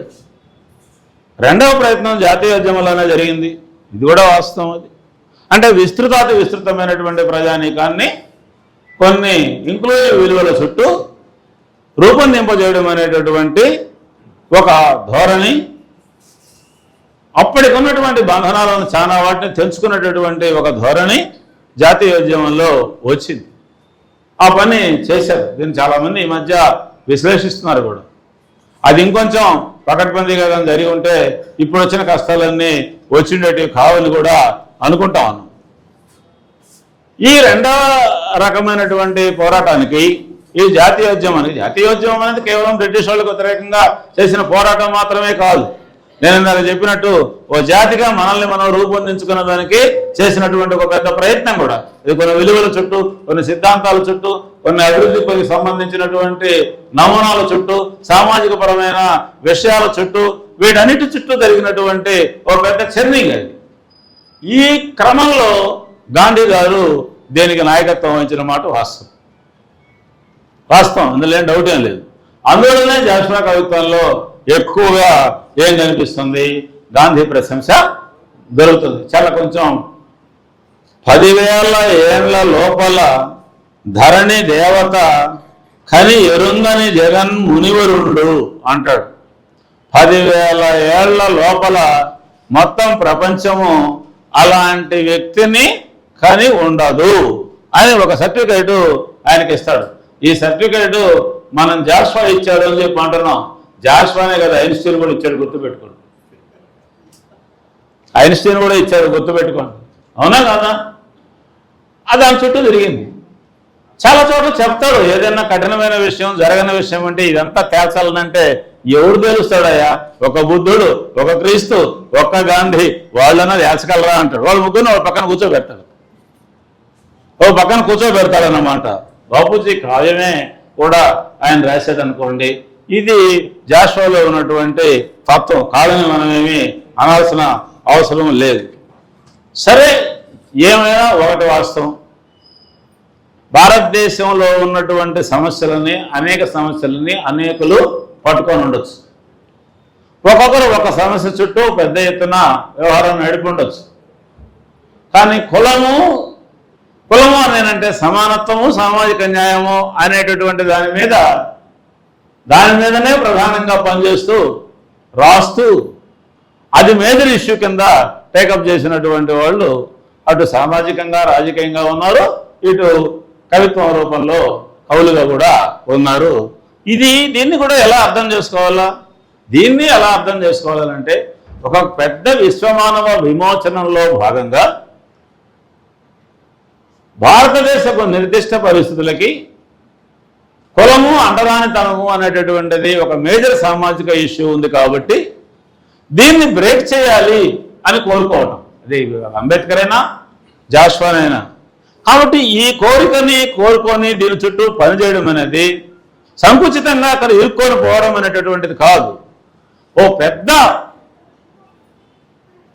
రెండవ ప్రయత్నం జాతీయోద్యమంలోనే జరిగింది, ఇది కూడా వాస్తవం. అది అంటే విస్తృతమైనటువంటి ప్రజానీకాన్ని కొన్ని ఇంక్లూజివ్ విలువల చుట్టూ రూపొందింపజేయడం అనేటటువంటి ఒక ధోరణి, అప్పటికున్నటువంటి బంధనాలను చాలా వాటిని తెంచుకున్నటువంటి ఒక ధోరణి జాతీయోద్యమంలో వచ్చింది. ఆ పని చేశారు. దీన్ని చాలామంది ఈ మధ్య విశ్లేషిస్తున్నారు కూడా. అది ఇంకొంచెం పకడ్బందీగా జరిగి ఉంటే ఇప్పుడు వచ్చిన కష్టాలన్నీ వచ్చిండేటివి కావని కూడా అనుకుంటా ఉన్నాం. ఈ రెండవ రకమైనటువంటి పోరాటానికి ఈ జాతీయోద్యమం అనేది కేవలం బ్రిటిష్ వాళ్ళకు వ్యతిరేకంగా చేసిన పోరాటం మాత్రమే కాదు. నేను ఇందాక చెప్పినట్టు ఓ జాతిగా మనల్ని మనం రూపొందించుకున్న దానికి చేసినటువంటి ఒక పెద్ద ప్రయత్నం కూడా. ఇది కొన్ని విలువల చుట్టూ, కొన్ని సిద్ధాంతాల చుట్టూ, కొన్ని అభివృద్ధికి సంబంధించినటువంటి నమూనాల చుట్టూ, సామాజిక పరమైన విషయాల చుట్టూ, వీటన్నిటి చుట్టూ జరిగినటువంటి ఒక పెద్ద చర్నింగ్ అది. ఈ క్రమంలో గాంధీ గారు దేనికి నాయకత్వం వహించిన మాట వాస్తవం, అందులో ఏం డౌట్ ఏం లేదు. అందువల్లనే జాస్వా కవిత్వంలో ఎక్కువగా ఏం కనిపిస్తుంది, గాంధీ ప్రశంస దొరుకుతుంది. చాలా కొంచెం 10,000 ఏళ్ల లోపల ధరణి దేవత కని ఎరుంగని జగన్ మునివరుడు అంటాడు. 10,000 ఏళ్ల లోపల మొత్తం ప్రపంచము అలాంటి వ్యక్తిని కని ఉండదు అని ఒక సర్టిఫికేటు ఆయనకి ఇస్తాడు. ఈ సర్టిఫికేటు మనం జాస్వా ఇచ్చాడు అని చెప్పి అంటున్నాం. జాస్వానే కదా, ఐన్స్టీన్ కూడా ఇచ్చాడు, గుర్తుపెట్టుకోండి. ఐన్స్టీన్ కూడా ఇచ్చాడు, గుర్తుపెట్టుకోండి. అవునా కదా? అది దాని చుట్టూ తిరిగింది. చాలా చోట్ల చెప్తాడు, ఏదైనా కఠినమైన విషయం, జరగని విషయం అంటే ఇదంతా తేల్చాలనంటే ఎవడు తెలుస్తాడయ్యా? ఒక బుద్ధుడు, ఒక క్రీస్తు, ఒక్క గాంధీ, వాళ్ళన్నా తేల్చగలరా అంటాడు. వాళ్ళు ముగ్గురు ఒక పక్కన కూర్చోబెడతాడన్నమాట. బాపూజీ కావ్యమే కూడా ఆయన రాసేదనుకోండి. ఇది జాస్వాలో ఉన్నటువంటి తత్వం కాదని మనమేమి అనాల్సిన అవసరం లేదు. సరే, ఏమైనా ఒకటి వాస్తవం, భారతదేశంలో ఉన్నటువంటి అనేక సమస్యలని అనేకులు పట్టుకొని ఉండొచ్చు. ఒక్కొక్కరు ఒక సమస్య చుట్టూ పెద్ద ఎత్తున వ్యవహారం నడిపి ఉండొచ్చు. కానీ కులము అనేనంటే సమానత్వము, సామాజిక న్యాయము అనేటటువంటి దాని మీదనే ప్రధానంగా పనిచేస్తూ రాస్తూ అది మేజర్ ఇష్యూ కింద టేకప్ చేసినటువంటి వాళ్ళు అటు సామాజికంగా రాజకీయంగా ఉన్నారు, ఇటు కవిత్వం రూపంలో కవులుగా కూడా ఉన్నారు. దీన్ని కూడా ఎలా అర్థం చేసుకోవాలా? దీన్ని ఎలా అర్థం చేసుకోవాలంటే ఒక పెద్ద విశ్వమానవ విమోచనంలో భాగంగా భారతదేశపు నిర్దిష్ట పరిస్థితులకి కులము, అంటరానితనము అనేటటువంటిది ఒక మేజర్ సామాజిక ఇష్యూ ఉంది కాబట్టి దీన్ని బ్రేక్ చేయాలి అని కోరుకోవటం. అది అంబేద్కర్ అయినా జాష్వానైనా. కాబట్టి ఈ కోరికని కోరుకొని దీని చుట్టూ పనిచేయడం అనేది సంకుచితంగా అక్కడ ఇరుక్కొని పోవడం అనేటటువంటిది కాదు. ఓ పెద్ద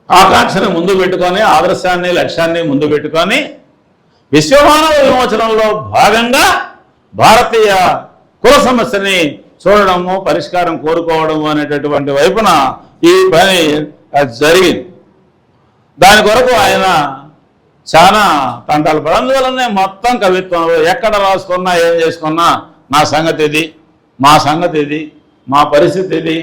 ఆకాంక్షని ముందు పెట్టుకొని, ఆదర్శాన్ని, లక్ష్యాన్ని ముందు పెట్టుకొని విశ్వమానవ విమోచనంలో భాగంగా భారతీయ కుల సమస్యని చూడడము, పరిష్కారం కోరుకోవడము అనేటటువంటి వైపున ఈ పని జరిగింది. దాని కొరకు ఆయన చాలా తంటాలు పడి, అందువల్లనే మొత్తం కవిత్వంలో ఎక్కడ రాసుకున్నా ఏం చేసుకున్నా నా సంగతి ఇది, మా సంగతి ఇది, మా పరిస్థితి ఇది,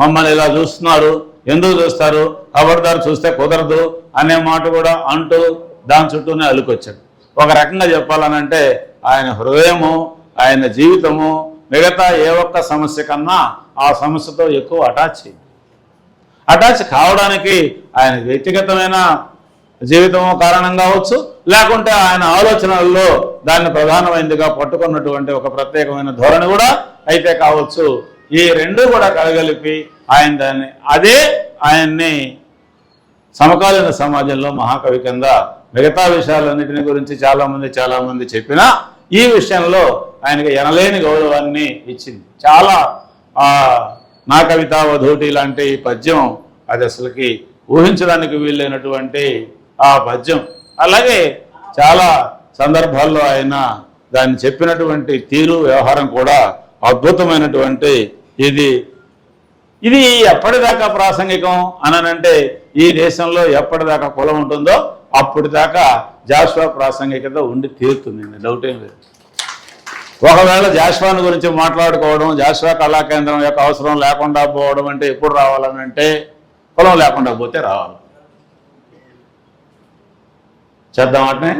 మమ్మల్ని ఇలా చూస్తున్నారు, ఎందుకు చూస్తారు, ఖబర్దారు చూస్తే కుదరదు అనే మాట కూడా అంటూ దాని చుట్టూనే అలుకొచ్చాడు. ఒక రకంగా చెప్పాలనంటే ఆయన హృదయము, ఆయన జీవితము మిగతా ఏ ఒక్క సమస్య కన్నా ఆ సమస్యతో ఎక్కువ అటాచ్ కావడానికి ఆయన వ్యక్తిగతమైన జీవితము కారణం కావచ్చు, లేకుంటే ఆయన ఆలోచనల్లో దాన్ని ప్రధానమైనదిగా పట్టుకున్నటువంటి ఒక ప్రత్యేకమైన ధోరణి కూడా అయితే కావచ్చు. ఈ రెండు కూడా కలగలిపి ఆయన్ని సమకాలీన సమాజంలో మహాకవి కింద మిగతా విషయాలన్నింటినీ గురించి చాలామంది చెప్పినా ఈ విషయంలో ఆయనకి ఎనలేని గౌరవాన్ని ఇచ్చింది. చాలా నా కవితా వధూటి లాంటి పద్యం అది అసలుకి ఊహించడానికి వీలైనటువంటి ఆ పద్యం. అలాగే చాలా సందర్భాల్లో ఆయన దాన్ని చెప్పినటువంటి తీరు, వ్యవహారం కూడా అద్భుతమైనటువంటి ఇది ఎప్పటిదాకా ప్రాసంగికం అనంటే ఈ దేశంలో ఎప్పటిదాకా కులం ఉంటుందో అప్పటిదాకా జాష్వా ప్రాసంగికత ఉండి తీరుతుంది, డౌట్ ఏం లేదు. ఒకవేళ జాష్వాను గురించి మాట్లాడుకోవడం, జాష్వా కళా కేంద్రం యొక్క అవసరం లేకుండా పోవడం అంటే ఎప్పుడు రావాలనంటే కులం లేకుండా పోతే రావాలి. చేద్దాం అంటే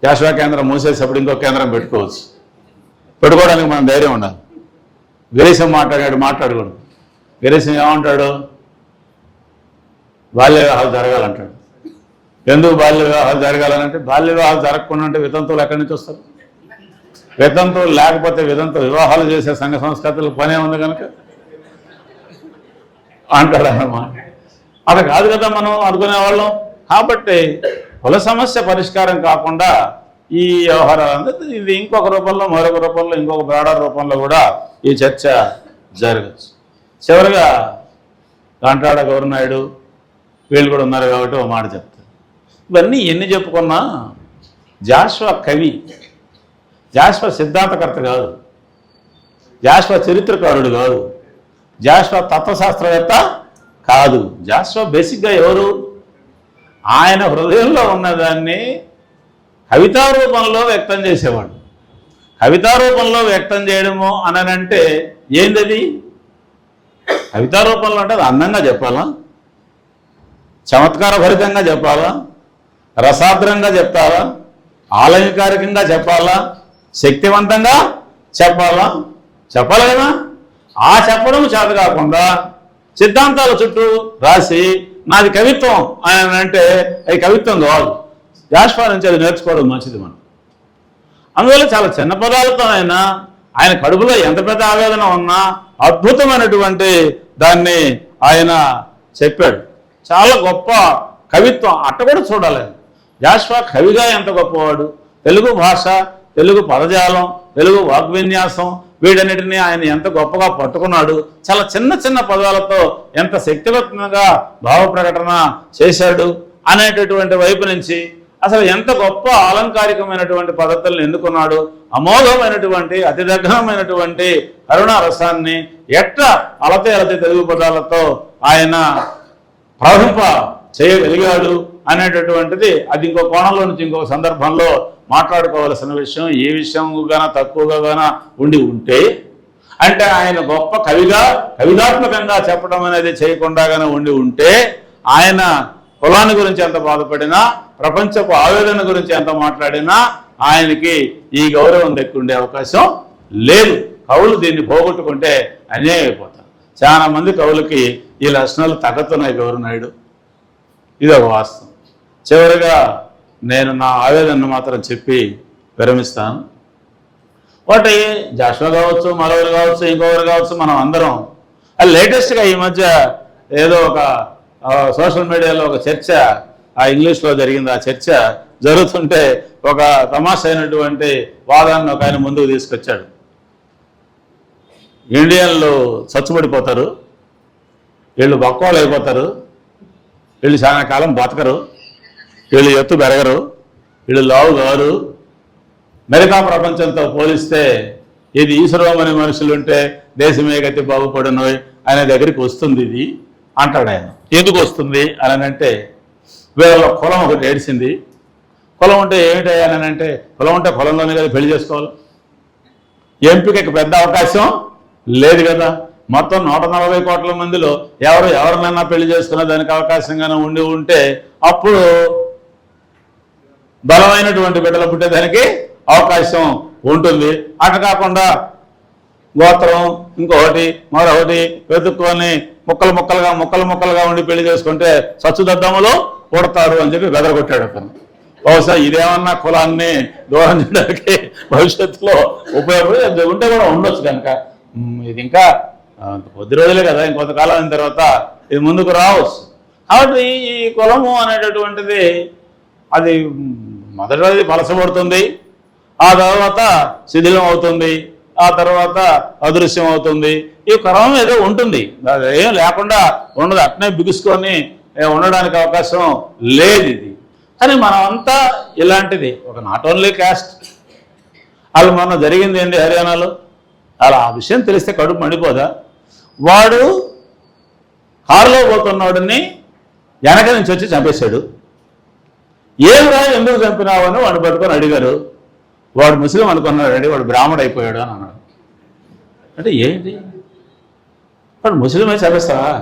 జాష్వా కేంద్రం మూసేసేప్పుడు ఇంకో కేంద్రం పెట్టుకోవడానికి మనం ధైర్యం ఉండాలి. గిరీశం మాట్లాడకూడదు. గిరీశం ఏమంటాడు? బాల్య వివాహాలు జరగాలంటాడు. ఎందుకు బాల్య వివాహాలు జరగాలనంటే బాల్య వివాహాలు జరగకుండా అంటే వితంతువులు ఎక్కడి నుంచి వస్తారు? వితంతువులు లేకపోతే వివాహాలు చేసే సంఘ సంస్కృతులు పనే ఉంది కనుక అంటాడు అన్నమాట. అది కాదు కదా మనం అనుకునేవాళ్ళం. కాబట్టి కుల సమస్య పరిష్కారం కాకుండా ఈ వ్యవహారాలు ఇది ఇంకొక రూపంలో, మరొక రూపంలో, ఇంకొక బ్రాడర్ రూపంలో కూడా ఈ చర్చ జరగచ్చు. చివరిగా కాంట్రాడ గౌరనాయుడు వీళ్ళు కూడా ఉన్నారు కాబట్టి ఒక మాట చెప్తారు. ఇవన్నీ ఎన్ని చెప్పుకున్నా జాష్వా కవి, జాష్వా సిద్ధాంతకర్త కాదు, జాష్వా చరిత్రకారుడు కాదు, జాష్వా తత్వశాస్త్రవేత్త కాదు. జాష్వా బేసిక్గా ఎవరు? ఆయన హృదయంలో ఉన్నదాన్ని కవితా రూపంలో వ్యక్తం చేసేవాడు. కవితా రూపంలో వ్యక్తం చేయడము అనంటే ఏందది? కవితా రూపంలో అంటే అది అందంగా చెప్పాలా, చమత్కార భరితంగా చెప్పాలా, రసాద్రంగా చెప్పాలా, ఆలయకారికంగా చెప్పాలా, శక్తివంతంగా చెప్పాలి కదా. ఆ చెప్పడం చేత కాకుండా సిద్ధాంతాల చుట్టూ రాసి నాది కవిత్వం అని అంటే అది కవిత్వం కాదు. జాష్వా నుంచి అది నేర్చుకోవడం మంచిది మనం. అందువల్ల చాలా చిన్న పదాలతో ఆయన కడుపులో ఎంత పెద్ద ఆవేదన ఉన్నా అద్భుతమైనటువంటి దాన్ని ఆయన చెప్పాడు. చాలా గొప్ప కవిత్వం అట్ట కూడా చూడాలి. జాష్వా కవిగా ఎంత గొప్పవాడు, తెలుగు భాష, తెలుగు పదజాలం, తెలుగు వాగ్విన్యాసం వీటన్నిటినీ ఆయన ఎంత గొప్పగా పట్టుకున్నాడు. చాలా చిన్న పదాలతో ఎంత శక్తివంతంగా భావ ప్రకటన చేశాడు అనేటటువంటి వైపు నుంచి అసలు ఎంత గొప్ప అలంకారికమైనటువంటి పద్ధతులను ఎన్నుకున్నాడు, అమోఘమైనటువంటి అతి దగ్ధమైనటువంటి కరుణారసాన్ని ఎట్లా అలతే తెలుగు పదాలతో ఆయన ప్రవహింప చేయగలిగాడు అనేటటువంటిది అది ఇంకో కోణంలో నుంచి ఇంకొక సందర్భంలో మాట్లాడుకోవాల్సిన విషయం. ఏ విషయం గాన తక్కువగా గాన ఉంటే అంటే ఆయన గొప్ప కవితాత్మకంగా చెప్పడం అనేది చేయకుండా గానే ఉంటే ఆయన కులాన్ని గురించి ఎంత బాధపడినా, ప్రపంచపు ఆవేదన గురించి ఎంత మాట్లాడినా ఆయనకి ఈ గౌరవం దక్కుండే అవకాశం లేదు. కవులు దీన్ని పోగొట్టుకుంటే అన్యాయం అయిపోతారు. చాలా మంది కవులకి ఈ లక్షణాలు తగ్గుతున్నాయి గౌరవనాయుడు, ఇది ఒక వాస్తవం. చివరిగా నేను నా ఆవేదనను మాత్రం చెప్పి విరమిస్తాను. ఒకటి జాషువా కావచ్చు, మరొకరు కావచ్చు, ఇంకొకరు కావచ్చు, మనం అందరం లేటెస్ట్గా ఈ మధ్య ఏదో ఒక సోషల్ మీడియాలో ఒక చర్చ ఇంగ్లీష్లో జరిగింది. ఆ చర్చ జరుగుతుంటే ఒక తమాషా అయినటువంటి వాదాన్ని ఒక ఆయన ముందుకు తీసుకొచ్చాడు. ఇండియన్లు చచ్చుబడిపోతారు, వీళ్ళు బక్కోళ్ళు అయిపోతారు, వీళ్ళు చాలా కాలం బతకరు, వీళ్ళు ఎత్తు పెరగరు, వీళ్ళు లావు గారు, అమెరికా ప్రపంచంతో పోలిస్తే ఇది ఈశ్వరమని మనుషులు ఉంటే దేశమే గతి బాగుపడనోయ్ అనే దగ్గరికి వస్తుంది ఇది అంటాడు ఆయన. ఎందుకు వస్తుంది అని అంటే వీళ్ళ కులం ఒకటి ఏడిసింది. కులం ఉంటే ఏమిటంటే కులం ఉంటే కులంలోనే కదా పెళ్లి చేసుకోవాలి, ఎంపికకి పెద్ద అవకాశం లేదు కదా. మొత్తం 140 కోట్ల మందిలో ఎవరినైనా పెళ్లి చేసుకునే దానికి అవకాశంగానే ఉంటే అప్పుడు బలమైనటువంటి బిడ్డలు పుట్టేదానికి అవకాశం ఉంటుంది. అటు కాకుండా గోత్రం ఇంకొకటి మరొకటి వెతుక్కొని ముక్కలుగా ఉండి పెళ్లి చేసుకుంటే సచ్చుదద్దములో పుడతారు అని చెప్పి బెదరగొట్టాడు అతను. బహుశా ఇదేమన్నా కులాన్ని దూరం చేయడానికి భవిష్యత్తులో ఉపయోగపడి ఉంటే కూడా ఉండొచ్చు కనుక ఇది ఇంకా కొద్ది రోజులే కదా, ఇంకొంతకాలం అయిన తర్వాత ఇది ముందుకు రావచ్చు. కాబట్టి ఈ కులము అనేటటువంటిది అది మొదటిది పలసపడుతుంది, ఆ తర్వాత శిథిలం అవుతుంది, ఆ తర్వాత అదృశ్యం అవుతుంది. ఈ కులం ఏదో ఉంటుంది, ఏం లేకుండా ఉండదు, అట్నే బిగుసుకొని ఉండడానికి అవకాశం లేదు ఇది. కానీ మనమంతా ఇలాంటిది ఒక నాట్ ఓన్లీ క్యాస్ట్. అది మొన్న జరిగింది ఏంటి హర్యానాలో, అలా ఆ విషయం తెలిస్తే కడుపు మండిపోదా? వాడు కారులో పోతున్నవాడిని వెనక నుంచి వచ్చి చంపేశాడు. ఏమిరా ఎందుకు చంపినావు అని వాడు పట్టుకొని అడిగారు. వాడు ముస్లిం అనుకున్నాడు, వాడు బ్రాహ్మడు అయిపోయాడు అని అన్నాడు. అంటే ఏంటి, వాడు ముస్లిమే చంపేస్తావా?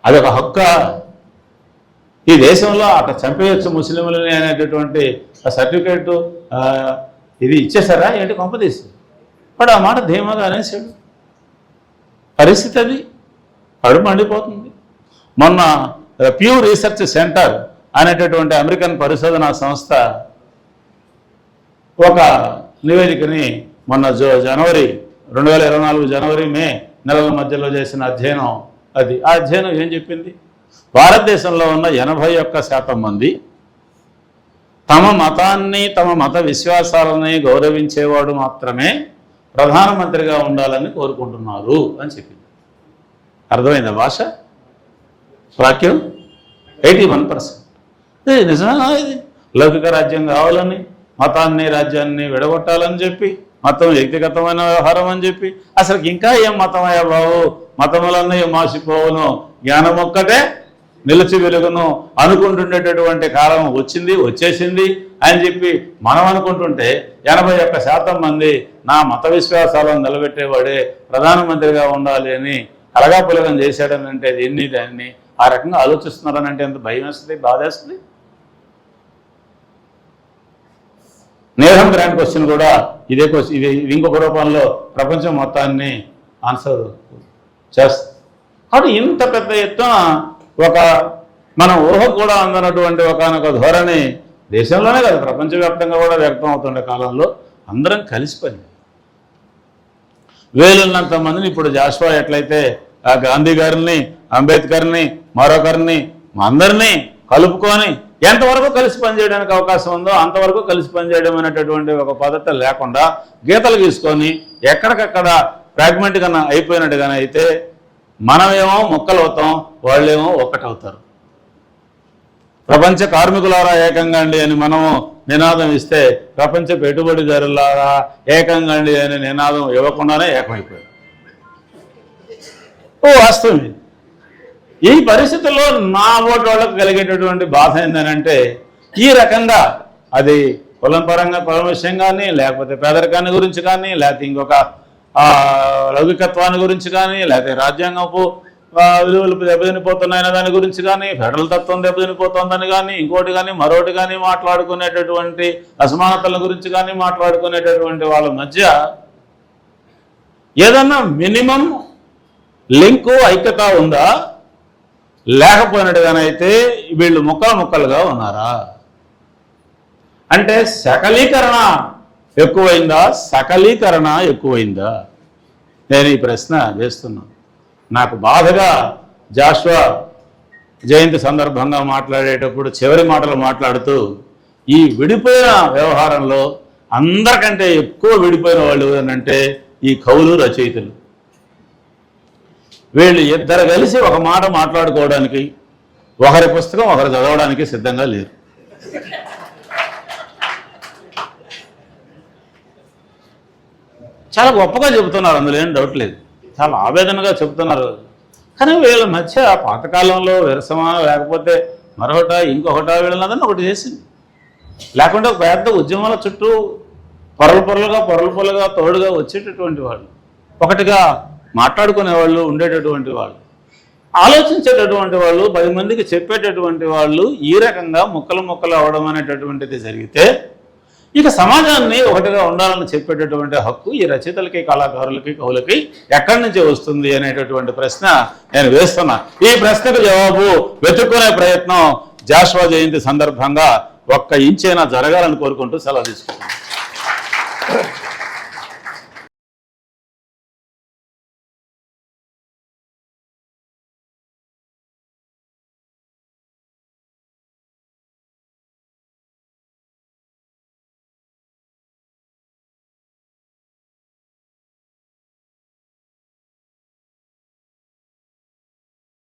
అదొక హక్క. ఈ దేశంలో అట్లా చంపేయచ్చు ముస్లింలని అనేటటువంటి సర్టిఫికేట్ ఇది ఇచ్చేసారా ఏంటి కొంపదీసి? వాడు ఆ మాట ధీమాగా అనేసాడు. పరిస్థితి అది కడుపు మండిపోతుంది. మొన్న ప్యూ రీసెర్చ్ సెంటర్ అనేటటువంటి అమెరికన్ పరిశోధనా సంస్థ ఒక నివేదికని మొన్న జనవరి 2024 జనవరి మే నెలల మధ్యలో చేసిన అధ్యయనం అది. ఆ అధ్యయనం ఏం చెప్పింది? భారతదేశంలో ఉన్న 81% మంది తమ మతాన్ని తమ మత విశ్వాసాలని గౌరవించేవాడు మాత్రమే ప్రధానమంత్రిగా ఉండాలని కోరుకుంటున్నారు అని చెప్పింది. అర్థమైందా భాష వాక్యం? 81%. నిజమేనా ఇది? లౌకిక రాజ్యం కావాలని, మతాన్ని రాజ్యాన్ని విడగొట్టాలని చెప్పి, మతం వ్యక్తిగతమైన వ్యవహారం అని చెప్పి, అసలు ఇంకా ఏం మతమయ్యా బాబు, మతములన్నీ మాసిపోవును, జ్ఞానం ఒక్కటే నిలిచి వెలుగును అనుకుంటుండేటటువంటి కాలం వచ్చేసింది అని చెప్పి మనం అనుకుంటుంటే 81% మంది నా మత విశ్వాసాలను నిలబెట్టేవాడే ప్రధానమంత్రిగా ఉండాలి అని అలగాపులగం చేశాడని అంటే దీన్ని దాన్ని ఆ రకంగా ఆలోచిస్తున్నారని అంటే ఎంత భయం వేస్తుంది, బాధ వేస్తుంది. నేహం గ్రాండ్ క్వశ్చన్ కూడా ఇదే క్వశ్చన్, ఇది ఇంకొక రూపంలో ప్రపంచం మొత్తాన్ని ఆన్సర్ చేస్తుంది. కాబట్టి ఇంత పెద్ద ఎత్తున ఒక మన ఊహ కూడా అందనటువంటి ఒకనొక ధోరణి దేశంలోనే కాదు ప్రపంచవ్యాప్తంగా కూడా వ్యక్తం అవుతుండే కాలంలో అందరం కలిసి పని వేలున్నంత మందిని ఇప్పుడు జాషువా ఎట్లయితే ఆ గాంధీ గారిని, అంబేద్కర్ని, మరొకరిని అందరినీ కలుపుకొని ఎంతవరకు కలిసి పనిచేయడానికి అవకాశం ఉందో అంతవరకు కలిసి పనిచేయడం అనేటటువంటి ఒక పద్ధతి లేకుండా గీతలు గీసుకొని ఎక్కడికక్కడ ఫ్రాగ్మెంట్గా అయిపోయినట్టుగానే అయితే మనమేమో ముక్కలు అవుతాం, వాళ్ళేమో ఒక్కటవుతారు. ప్రపంచ కార్మికులారా ఏకంగా అండి అని మనము నినాదం ఇస్తే ప్రపంచ పెట్టుబడిదారులారా ఏకంగా అండి అని నినాదం ఇవ్వకుండానే ఏకమైపోయారు. వాస్తవం ఇది. ఈ పరిస్థితుల్లో నా ఓటు వాళ్ళకు కలిగేటటువంటి బాధ ఏంటంటే ఈ రకంగా అది కులం పరంగా కులం విషయం కానీ, లేకపోతే పేదరికాన్ని గురించి కానీ, లేకపోతే ఇంకొక లౌకికత్వాన్ని గురించి కానీ, లేకపోతే రాజ్యాంగపు విలువలు దెబ్బతినిపోతున్నాయన్న దాని గురించి కానీ, ఫెడరల్ తత్వం దెబ్బతినిపోతుందని కానీ, ఇంకోటి కానీ మరొకటి కానీ మాట్లాడుకునేటటువంటి అసమానతల గురించి కానీ మాట్లాడుకునేటటువంటి వాళ్ళ మధ్య ఏదన్నా మినిమం లింకు ఐక్యత ఉందా? లేకపోయినట్టుగానైతే వీళ్ళు ముక్కలుగా ఉన్నారా? అంటే సకలీకరణ ఎక్కువైందా, సకలీకరణ ఎక్కువైందా? నేను ఈ ప్రశ్న వేస్తున్నాను. నాకు బాధగా జాషువా జయంతి సందర్భంగా మాట్లాడేటప్పుడు చివరి మాటలు మాట్లాడుతూ ఈ విడిపోయిన వ్యవహారంలో అందరికంటే ఎక్కువ విడిపోయిన వాళ్ళు ఏంటంటే ఈ కవులు రచయితలు. వీళ్ళు ఇద్దరు కలిసి ఒక మాట మాట్లాడుకోవడానికి, ఒకరి పుస్తకం ఒకరు చదవడానికి సిద్ధంగా లేరు. చాలా గొప్పగా చెబుతున్నారు, అందులో ఏం డౌట్ లేదు, చాలా ఆవేదనగా చెబుతున్నారు. కానీ వీళ్ళ మధ్య పాతకాలంలో విరసమా లేకపోతే మరొకట ఇంకొకట వీళ్ళని ఒకటి చేసింది. లేకుంటే ఒక పెద్ద ఉద్యమాల చుట్టూ పొరలుగా తోడుగా వచ్చేటటువంటి వాళ్ళు, ఒకటిగా మాట్లాడుకునేవాళ్ళు, ఉండేటటువంటి వాళ్ళు, ఆలోచించేటటువంటి వాళ్ళు, 10 మందికి చెప్పేటటువంటి వాళ్ళు ఈ రకంగా ముక్కలు అవడం అనేటటువంటిది జరిగితే ఇక సమాజాన్ని ఒకటిగా ఉండాలని చెప్పేటటువంటి హక్కు ఈ రచయితలకి, కళాకారులకి, కవులకి ఎక్కడి నుంచి వస్తుంది అనేటటువంటి ప్రశ్న నేను వేస్తున్నా. ఈ ప్రశ్నకు జవాబు వెతుక్కునే ప్రయత్నం జాషువా జయంతి సందర్భంగా 1 ఇంచైనా జరగాలని కోరుకుంటూ సెలవు తీసుకుంటున్నాను.